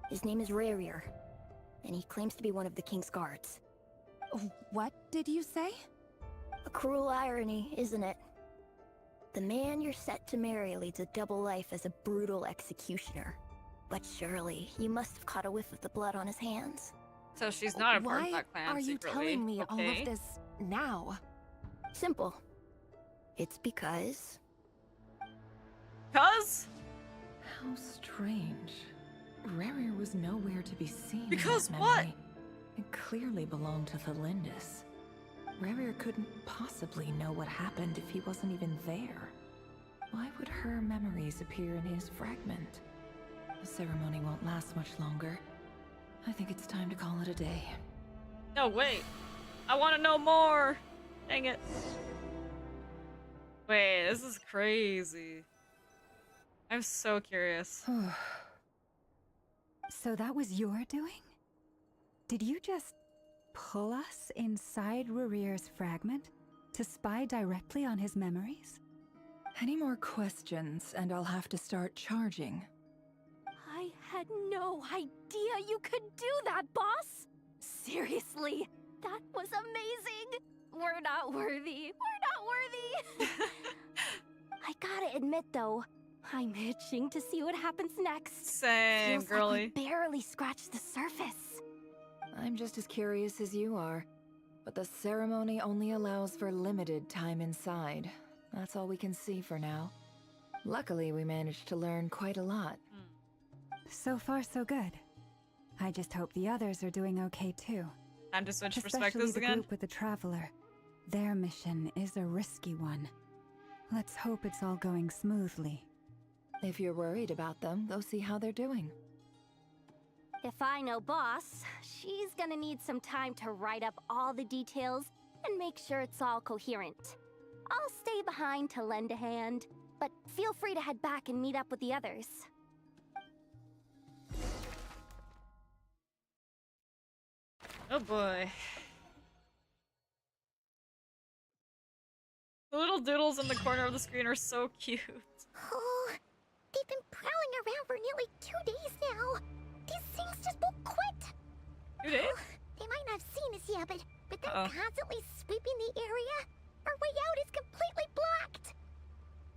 His name is Rerir, and he claims to be one of the King's guards. What did you say? A cruel irony, isn't it? The man you're set to marry leads a double life as a brutal executioner. But surely, you must have caught a whiff of the blood on his hands. So she's not a part of Why that clan are you secretly. telling me all Okay. of this now? Simple. It's because... Because? How strange. Rerir was nowhere to be seen. in Because that what? memory. It clearly belonged to Thelindis. Rerir couldn't possibly know what happened if he wasn't even there. Why would her memories appear in his fragment? The ceremony won't last much longer. I think it's time to call it a day. No, wait. I want to know more. Dang it. Wait, this is crazy. I'm so curious. So that was your doing? Did you just pull us inside Rerir's fragment to spy directly on his memories? Any more questions, and I'll have to start charging. I had no idea you could do that, boss! Seriously, that was amazing! We're not worthy. We're not worthy! I gotta admit, though, I'm itching to see what happens next. Same, Feels girly. like we barely scratched the surface. I'm just as curious as you are, but the ceremony only allows for limited time inside. That's all we can see for now. Luckily, we managed to learn quite a lot. So far, so good. I just hope the others are doing okay too. Time to switch Especially perspectives the again. group with the Traveler. Their mission is a risky one. Let's hope it's all going smoothly. If you're worried about them, go see how they're doing. If I know boss, she's gonna need some time to write up all the details and make sure it's all coherent. I'll stay behind to lend a hand, but feel free to head back and meet up with the others. Oh boy. The little doodles in the corner of the screen are so cute. Oh, they've been prowling around for nearly 2 days now. These things just won't quit. 2 days? They might not have seen us yet, but they're Uh-oh. constantly sweeping the area. Our way out is completely blocked.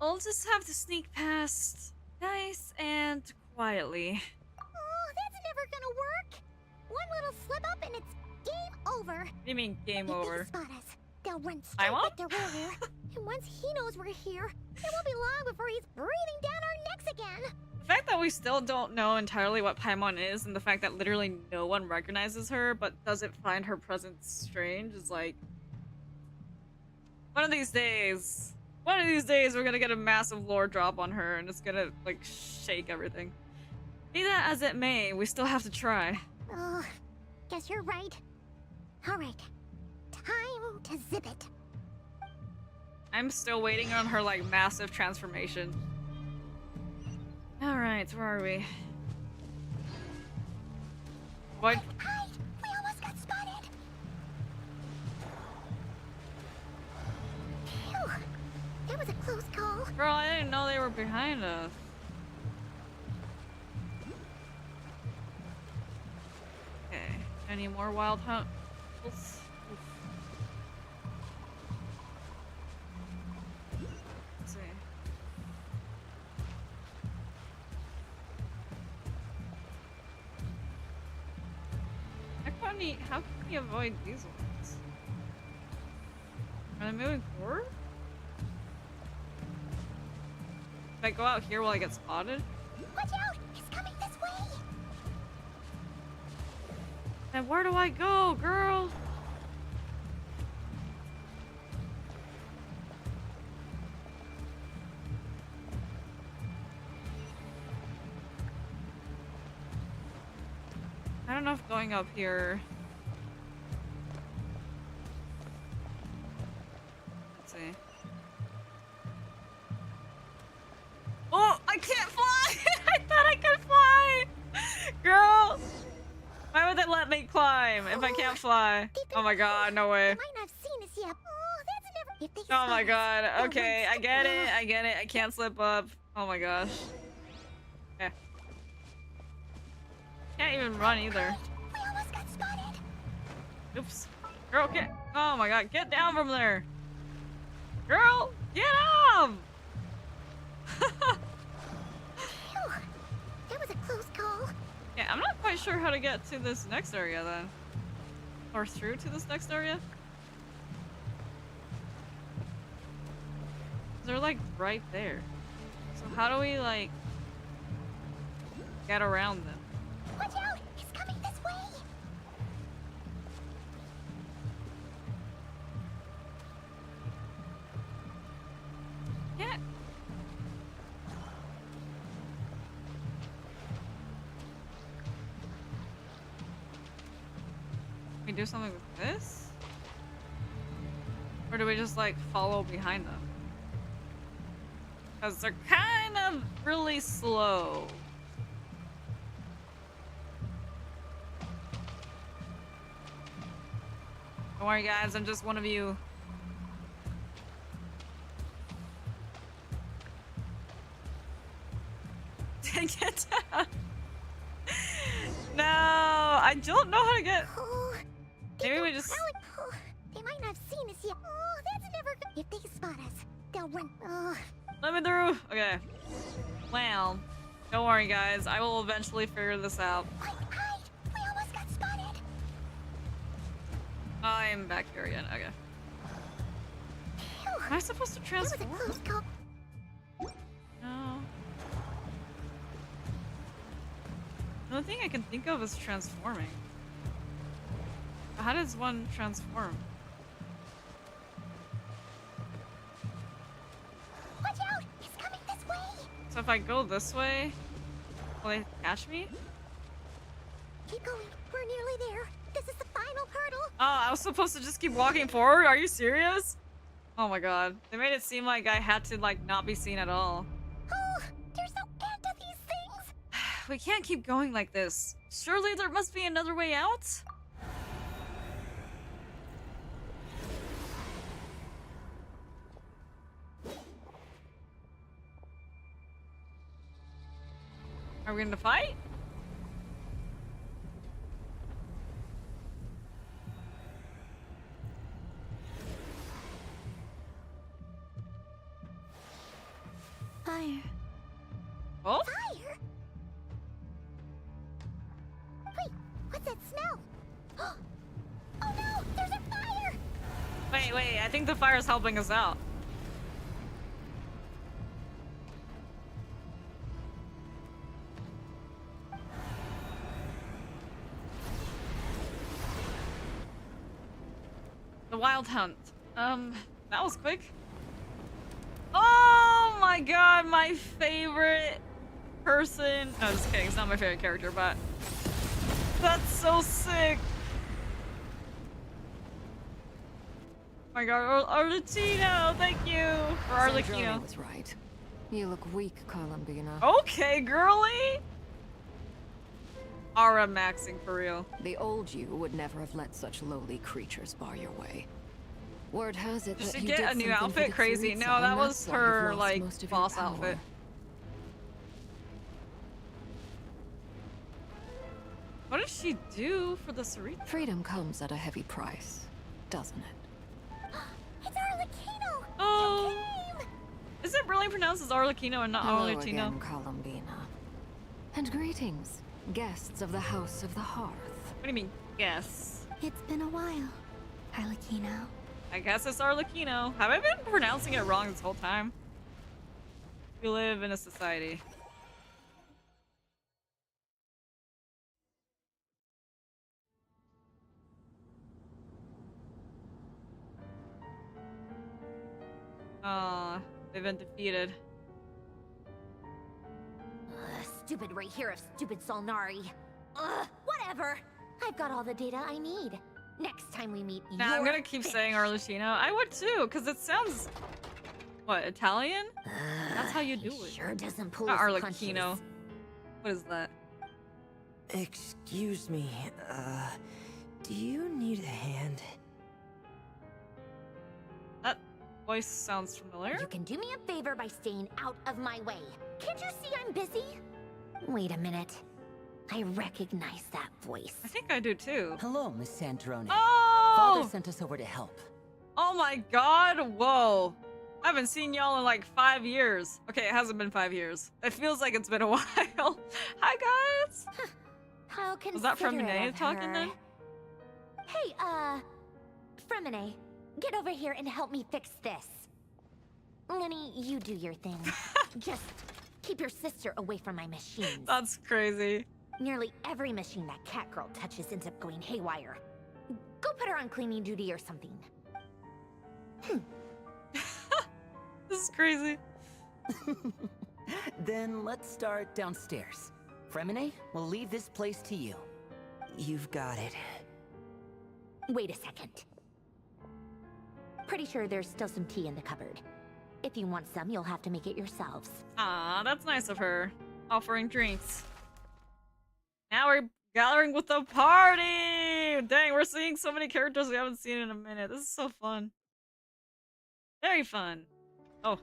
I'll just have to sneak past nice and quietly. Oh, that's never gonna work. One little slip up and it's game over. What do you mean game If over? they spot us, they'll run I straight won't? back to Rerir. And once he knows we're here, it won't be long before he's breathing down our necks again. The fact that we still don't know entirely what Paimon is, and the fact that literally no one recognizes her but doesn't find her presence strange is like... One of these days we're gonna get a massive lore drop on her and it's gonna, like, shake everything. Be that as it may, we still have to try. Oh, guess you're right. Alright, time to zip it. I'm still waiting on her, like, massive transformation. Alright, where are we? What? Hide! We almost got spotted! Phew, that was a close call. Girl, I didn't know they were behind us. Okay, any more wild hunt? Let's see. How can we avoid these ones? Are they moving forward? If I go out here, will I get spotted? Watch out! It's coming this way! Then where do I go, girl? I don't know if going up here... Let's see. Oh, I can't fly! I thought I could fly! Girl! Why would they let me fly? I can't fly? Oh my god, no way. They might not have seen us yet. Oh, that's never. If they Oh my spot us, god. they'll Okay, run I get it. I get it. I can't slip up. Oh my gosh. Okay. Can't even run either. We almost got spotted. Oops. Girl, get. Oh my god, get down from there. Girl, get up! Phew. That was a close call. Yeah, I'm not quite sure how to get to this next area then. Or through to this next area. They're like right there. So how do we like get around them? Watch out! He's coming this way. Yeah. We do something with this? Or do we just like follow behind them? Because they're kind of really slow. Don't worry guys, I'm just one of you. Get down. No, I don't know how to get. Oh, Maybe we just. oh, they might not have seen us yet. Oh, that's never good. If they spot us, they'll run. Oh. Let me through. Okay. Well, don't worry, guys. I will eventually figure this out. Hide! We almost got spotted. I'm back here again. Okay. Phew. Am I supposed to transform? That was a close call. No. The only thing I can think of is transforming. How does one transform? Watch out! He's coming this way. So if I go this way, will they catch me? Keep going. We're nearly there. This is the final hurdle. Oh, I was supposed to just keep walking forward? Are you serious? Oh my god. They made it seem like I had to like not be seen at all. Oh, there's no end to these things. We can't keep going like this. Surely there must be another way out? Are we gonna fight? Fire. Oh? Fire? Wait, what's that smell? Oh no, there's a fire! Wait, I think the fire's helping us out. The Wild Hunt. That was quick. Oh my god, my favorite person. No, just kidding. It's not my favorite character, but that's so sick. Oh my god, Arlecchino, thank you for Arlecchino. was right. You look weak, Columbina. Okay, girly. Aura maxing for real. The old you would never have let such lowly creatures bar your way. Word has it Did that she you get did a new something for outfit? the Crazy. Tsaritsa, No, and that was that's why you've her lost like most of your boss power. outfit. What did she do for the Tsaritsa? Freedom comes at a heavy price, doesn't it? It's Arlecchino! Oh. You came! Is it really pronounced as Arlecchino and not Hello Arlecchino? again, Columbina. And greetings, guests of the House of the Hearth. What do you mean, guess? It's been a while, Arlecchino. I guess it's Arlecchino. Have I been pronouncing it wrong this whole time? We live in a society. They've been defeated. Stupid Rerir of stupid Solnari. Ugh, whatever. I've got all the data I need. Next time we meet, Nah, I'm gonna keep saying Arlecchino. I would too, because it sounds... What, Italian? That's how you do it. Sure doesn't pull Not his Arlecchino. punches. What is that? Excuse me, Do you need a hand? That voice sounds familiar. You can do me a favor by staying out of my way. Can't you see I'm busy? Wait a minute. I recognize that voice. I think I do too. Hello, Miss Sandrone. Oh! Father sent us over to help. Oh my god, whoa. I haven't seen y'all in like 5 years. Okay, it hasn't been 5 years. It feels like it's been a while. Hi guys! How Was that considerate Fremine of talking her. then? Hey, Fremine, get over here and help me fix this. Lenny, you do your thing. Just keep your sister away from my machines. That's crazy. Nearly every machine that cat girl touches ends up going haywire. Go put her on cleaning duty or something. This is crazy. Then let's start downstairs. Fremine, we'll leave this place to you. You've got it. Wait a second. Pretty sure there's still some tea in the cupboard. If you want some, you'll have to make it yourselves. Ah, that's nice of her. Offering drinks. Now we're gathering with the party! Dang, we're seeing so many characters we haven't seen in a minute. This is so fun. Very fun. Oh.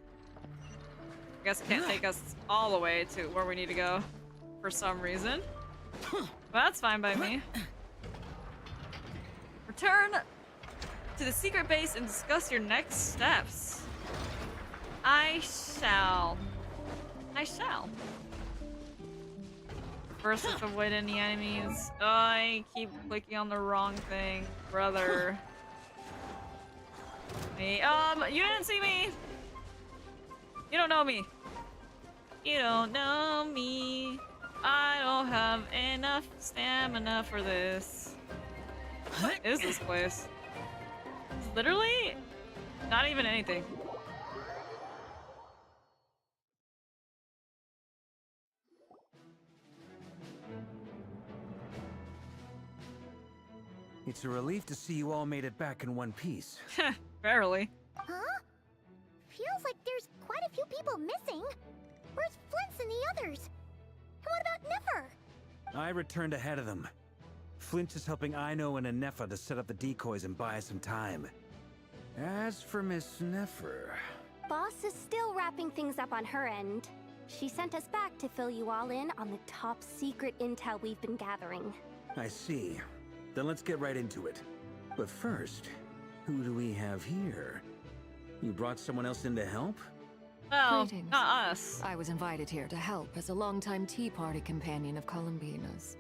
I guess it can't take us all the way to where we need to go. For some reason. But that's fine by me. Return to the secret base and discuss your next steps. I shall. First, let's avoid any enemies. Oh, I keep clicking on the wrong thing, brother. Hey, you didn't see me. You don't know me. You don't know me. I don't have enough stamina for this. What is this place? It's literally not even anything. It's a relief to see you all made it back in one piece. Barely. Huh? Feels like there's quite a few people missing. Where's Flint's and the others? And what about Nefer? I returned ahead of them. Flint is helping Aino and Anefa to set up the decoys and buy us some time. As for Miss Nefer... Boss is still wrapping things up on her end. She sent us back to fill you all in on the top secret intel we've been gathering. I see. Then let's get right into it. But first, who do we have here? You brought someone else in to help? Well, Greetings. not us. I was invited here to help as a longtime Tea Party companion of Columbina's.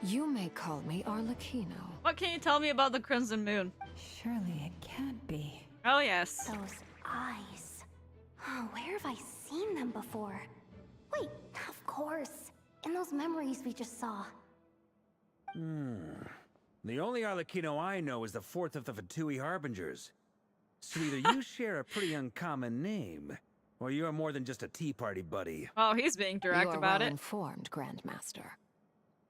You may call me Arlecchino. What can you tell me about the Crimson Moon? Surely it can't be. Oh, yes. Those eyes. Oh, where have I seen them before? Wait, of course. In those memories we just saw. The only Arlecchino I know is the fourth of the Fatui Harbingers. So either you share a pretty uncommon name, or you're more than just a Tea Party buddy. Oh, he's being direct you are about well it. informed, Grandmaster.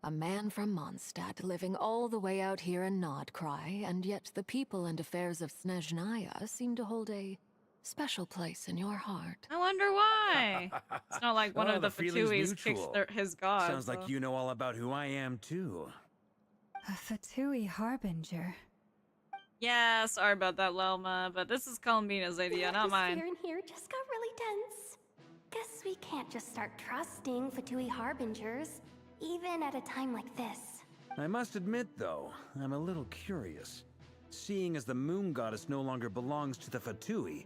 A man from Mondstadt living all the way out here in Nodcry, and yet the people and affairs of Snezhnaya seem to hold a special place in your heart. I wonder why. It's not like one Oh, of the feeling's Fatuis kicks mutual. his god. Sounds like you know all about who I am, too. A Fatui harbinger. Yeah, sorry about that, Lelma, but this is Columbina's idea, not mine. The atmosphere in here just got really tense. Guess we can't just start trusting Fatui Harbingers, even at a time like this. I must admit, though, I'm a little curious. Seeing as the Moon Goddess no longer belongs to the Fatui,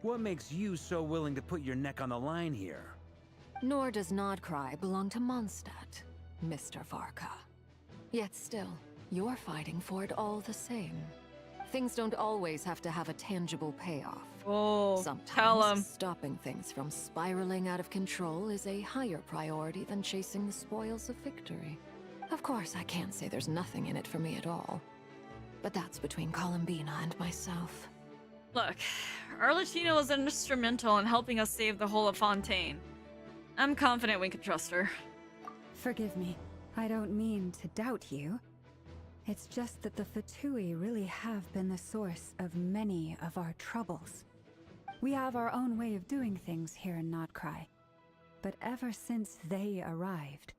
what makes you so willing to put your neck on the line here? Nor does Nodcry belong to Mondstadt, Mr. Varka. Yet still, you're fighting for it all the same. Things don't always have to have a tangible payoff. Oh, Sometimes tell him. stopping things from spiraling out of control is a higher priority than chasing the spoils of victory. Of course, I can't say there's nothing in it for me at all. But that's between Columbina and myself. Look, Arlecchino was instrumental in helping us save the whole of Fontaine. I'm confident we can trust her. Forgive me. I don't mean to doubt you. It's just that the Fatui really have been the source of many of our troubles. We have our own way of doing things here in Nodcry. But ever since they arrived,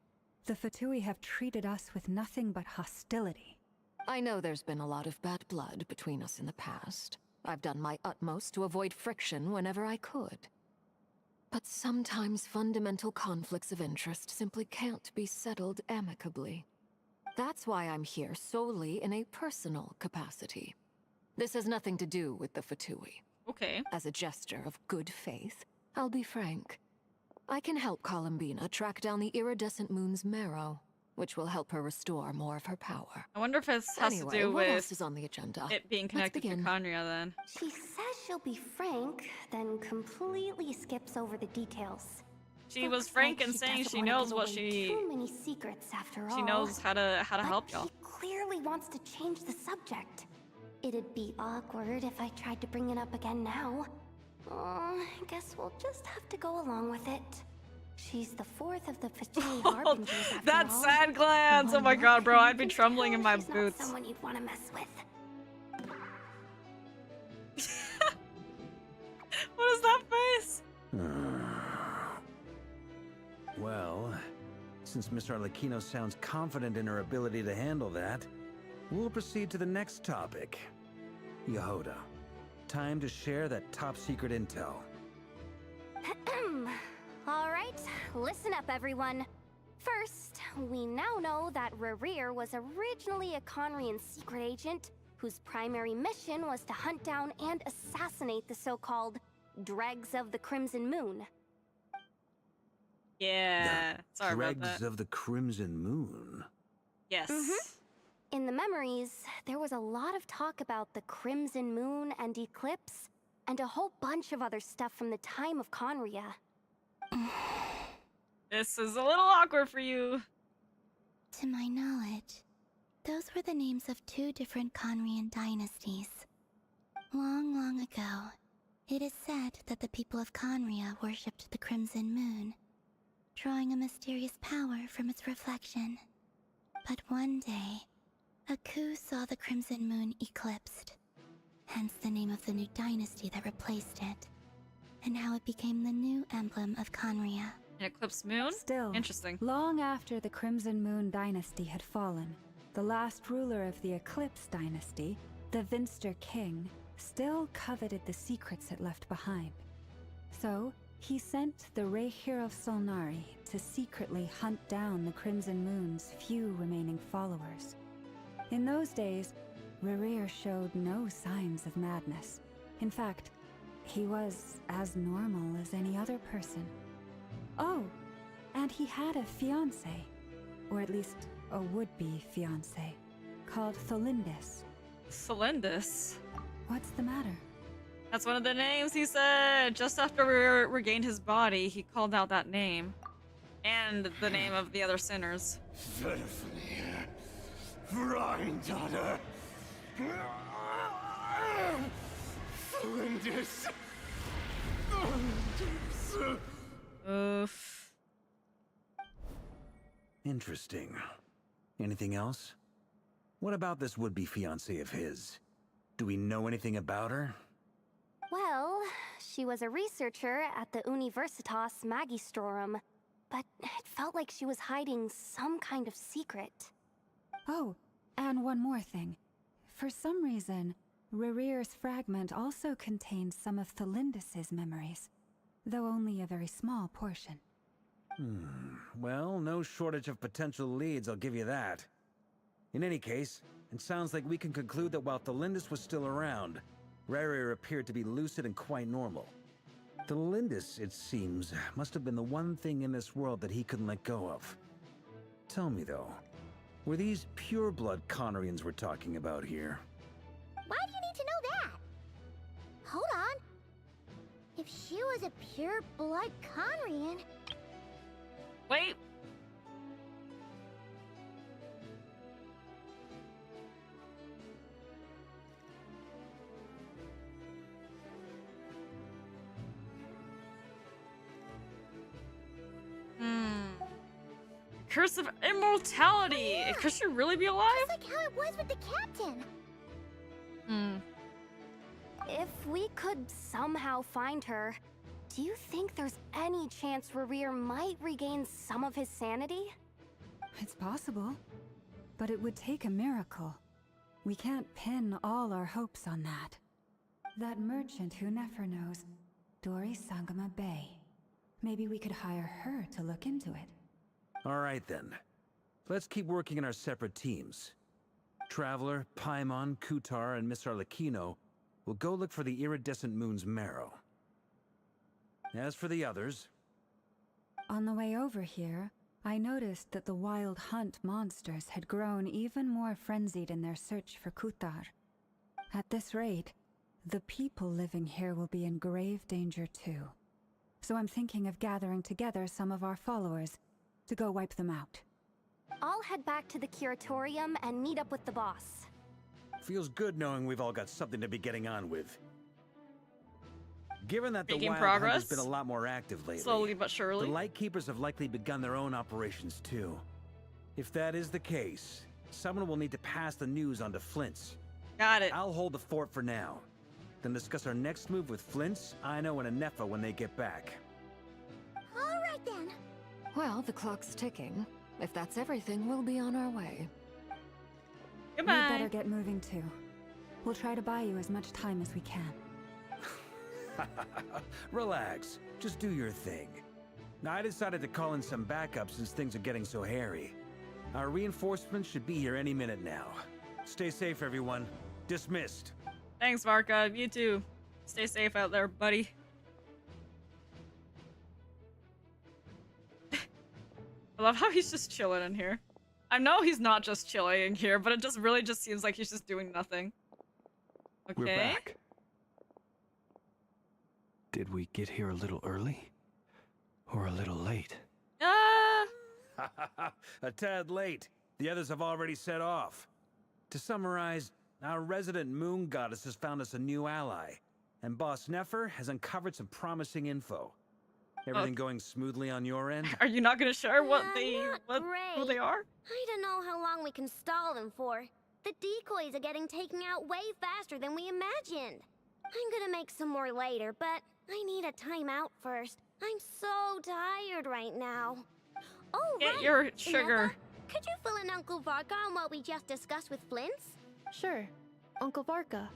the Fatui have treated us with nothing but hostility. I know there's been a lot of bad blood between us in the past. I've done my utmost to avoid friction whenever I could. But sometimes fundamental conflicts of interest simply can't be settled amicably. That's why I'm here solely in a personal capacity. This has nothing to do with the Fatui. Okay. As a gesture of good faith, I'll be frank. I can help Columbina track down the iridescent moon's marrow, which will help her restore more of her power. I wonder if this has Anyway, to do what with else is on the agenda? it being connected to Conria then. She says she'll be frank, then completely skips over the details. She was frank in saying she knows what she... Too many secrets after all. She knows how to help y'all. She clearly wants to change the subject. It'd be awkward if I tried to bring it up again now. I guess we'll just have to go along with it. She's the fourth of the Fatui Harbingers after That all. sad glance! Oh my god, bro, I'd be trembling in my She's boots. not someone you'd want to mess with. What is that face? Well, since Miss Arlecchino sounds confident in her ability to handle that, we'll proceed to the next topic. Yeahhhhhhhh, time to share that top-secret intel. All right, listen up, everyone. First, we now know that Rerir was originally a Conrian secret agent whose primary mission was to hunt down and assassinate the so-called Dregs of the Crimson Moon. Yeah, sorry about Dregs that. of the Crimson Moon. Yes. In the memories, there was a lot of talk about the Crimson Moon and Eclipse, and a whole bunch of other stuff from the time of Conria. This is a little awkward for you. To my knowledge, those were the names of two different Conrian dynasties. Long, long ago, it is said that the people of Conria worshipped the Crimson Moon, drawing a mysterious power from its reflection. But one day, a coup saw the Crimson Moon eclipsed, hence the name of the new dynasty that replaced it, and how it became the new emblem of Conria. An eclipsed moon? Still, Interesting. long after the Crimson Moon dynasty had fallen, the last ruler of the Eclipse dynasty, the Vinster King, still coveted the secrets it left behind. So, he sent the Rerir of Solnari to secretly hunt down the Crimson Moon's few remaining followers. In those days, Rerir showed no signs of madness. In fact, he was as normal as any other person. Oh, and he had a fiancé, or at least a would-be fiancé, called Tholindis. Tholindis? What's the matter? That's one of the names he said. Just after Rerir regained his body, he called out that name. And the name of the other sinners. Granddaughter! Flinders! Oof. Interesting. Anything else? What about this would-be fiancé of his? Do we know anything about her? Well, she was a researcher at the Universitas Magistrorum, but it felt like she was hiding some kind of secret. Oh, and one more thing. For some reason, Rerir's fragment also contained some of Tholindis' memories, though only a very small portion. Well, no shortage of potential leads, I'll give you that. In any case, it sounds like we can conclude that while Tholindis was still around, Rerir appeared to be lucid and quite normal. Tholindis, it seems, must have been the one thing in this world that he couldn't let go of. Tell me though, were these pure-blood Conrians we're talking about here? Why do you need to know that? Hold on. If she was a pure-blood Conrian... Wait. Curse of immortality! Could she really be alive? Just like how it was with the captain. If we could somehow find her, do you think there's any chance Rerir might regain some of his sanity? It's possible, but it would take a miracle. We can't pin all our hopes on that. That merchant who Nefer knows, Dori Sangama Bay. Maybe we could hire her to look into it. All right then. Let's keep working in our separate teams. Traveler, Paimon, Kutar, and Miss Arlecchino will go look for the iridescent moon's marrow. As for the others... On the way over here, I noticed that the wild hunt monsters had grown even more frenzied in their search for Kutar. At this rate, the people living here will be in grave danger too. So I'm thinking of gathering together some of our followers to go wipe them out. I'll head back to the curatorium and meet up with the boss. Feels good knowing we've all got something to be getting on with. Given that the Making Wild progress. Hunt has been a lot more active lately, Slowly but surely. the Lightkeepers have likely begun their own operations too. If that is the case, someone will need to pass the news on to Flint's. Got it. I'll hold the fort for now. Then discuss our next move with Flint's, Aino, and Anefa when they get back. All right then. Well, the clock's ticking. If that's everything, we'll be on our way. Goodbye. We'd better get moving too. We'll try to buy you as much time as we can. Relax. Just do your thing. Now, I decided to call in some backup since things are getting so hairy. Our reinforcements should be here any minute now. Stay safe, everyone. Dismissed. Thanks, Varka. You too. Stay safe out there, buddy. I love how he's just chilling in here. I know he's not just chilling in here, but it just really just seems like he's just doing nothing. Okay. We're back. Did we get here a little early? Or a little late? A tad late. The others have already set off. To summarize, our resident moon goddess has found us a new ally, and Boss Nefer has uncovered some promising info. Everything going smoothly on your end? Are you not gonna share what who they are? I don't know how long we can stall them for. The decoys are getting taken out way faster than we imagined. I'm gonna make some more later, but I need a timeout first. I'm so tired right now. Oh, Get right. your sugar. Ineka, could you fill in Uncle Varka on what we just discussed with Flint's? Sure. Uncle Varka,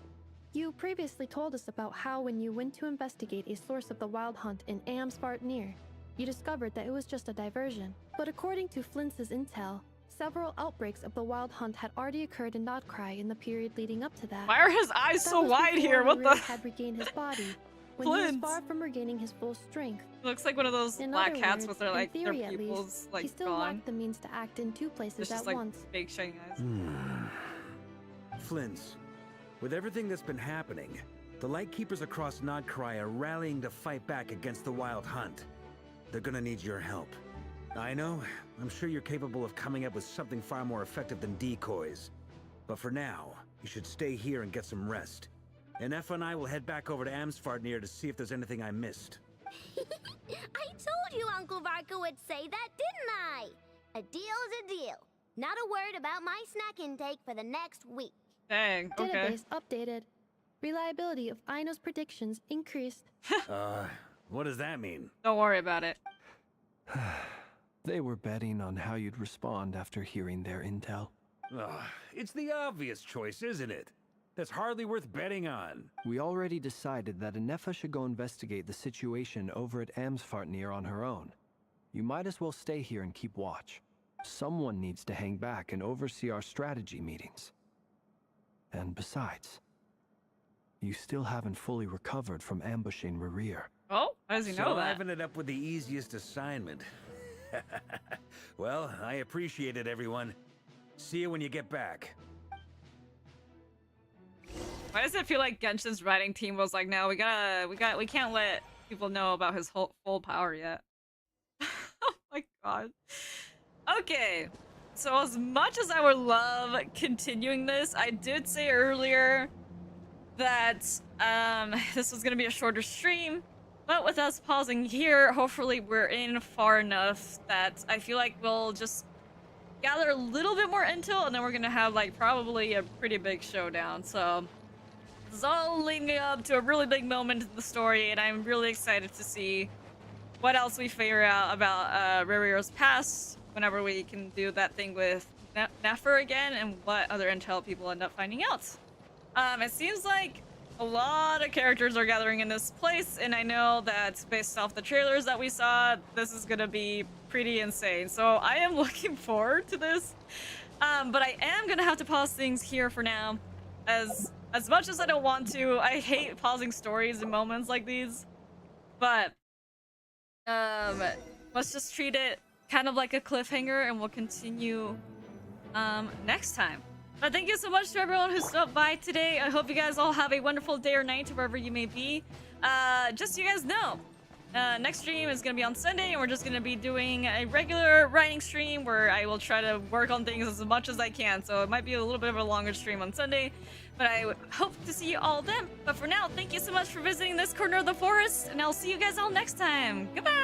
you previously told us about how when you went to investigate a source of the wild hunt in Amsvartnir, you discovered that it was just a diversion. But according to Flint's intel, several outbreaks of the wild hunt had already occurred in Nodcry in the period leading up to that. Why are his eyes That so was wide before here? What Rerir the? had regained his body, when he was Flint. far from regaining his full strength. Looks like one of those In black other cats words, with their in like their theory at pupils least, he like still gone. lacked the means to act in two places It's at just like once. big shining eyes. Flint's, with everything that's been happening, the Lightkeepers across Nodcry are rallying to fight back against the Wild Hunt. They're gonna need your help. I know, I'm sure you're capable of coming up with something far more effective than decoys. But for now, you should stay here and get some rest. And Effa and I will head back over to Amsvartnir to see if there's anything I missed. I told you Uncle Varka would say that, didn't I? A deal is a deal. Not a word about my snack intake for the next week. Dang, okay. Database updated. Reliability of Aino's predictions increased. What does that mean? Don't worry about it. They were betting on how you'd respond after hearing their intel. It's the obvious choice, isn't it? That's hardly worth betting on. We already decided that Anefa should go investigate the situation over at Amsvartnir on her own. You might as well stay here and keep watch. Someone needs to hang back and oversee our strategy meetings. And besides, you still haven't fully recovered from ambushing Rerir. Oh, how does he know So that? I've ended up with the easiest assignment. Well, I appreciate it, everyone. See you when you get back. Why does it feel like Genshin's writing team was like, no, we can't let people know about his full power yet. Oh my god. Okay, so as much as I would love continuing this, I did say earlier that this was gonna be a shorter stream, but with us pausing here, hopefully we're in far enough that I feel like we'll just gather a little bit more intel, and then we're gonna have like probably a pretty big showdown. So this is all leading up to a really big moment in the story, and I'm really excited to see what else we figure out about Rerir's past whenever we can do that thing with Nefer again, and what other intel people end up finding out. It seems like a lot of characters are gathering in this place, and I know that based off the trailers that we saw, this is gonna be pretty insane. So I am looking forward to this. But I am gonna have to pause things here for now. As much as I don't want to, I hate pausing stories in moments like these. But let's just treat it kind of like a cliffhanger, and we'll continue next time. But thank you so much to everyone who stopped by today. I hope you guys all have a wonderful day or night wherever you may be. Just so you guys know, next stream is going to be on Sunday, and we're just going to be doing a regular writing stream where I will try to work on things as much as I can. So it might be a little bit of a longer stream on Sunday, but I hope to see you all then. But for now, thank you so much for visiting this corner of the forest, and I'll see you guys all next time. Goodbye!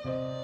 you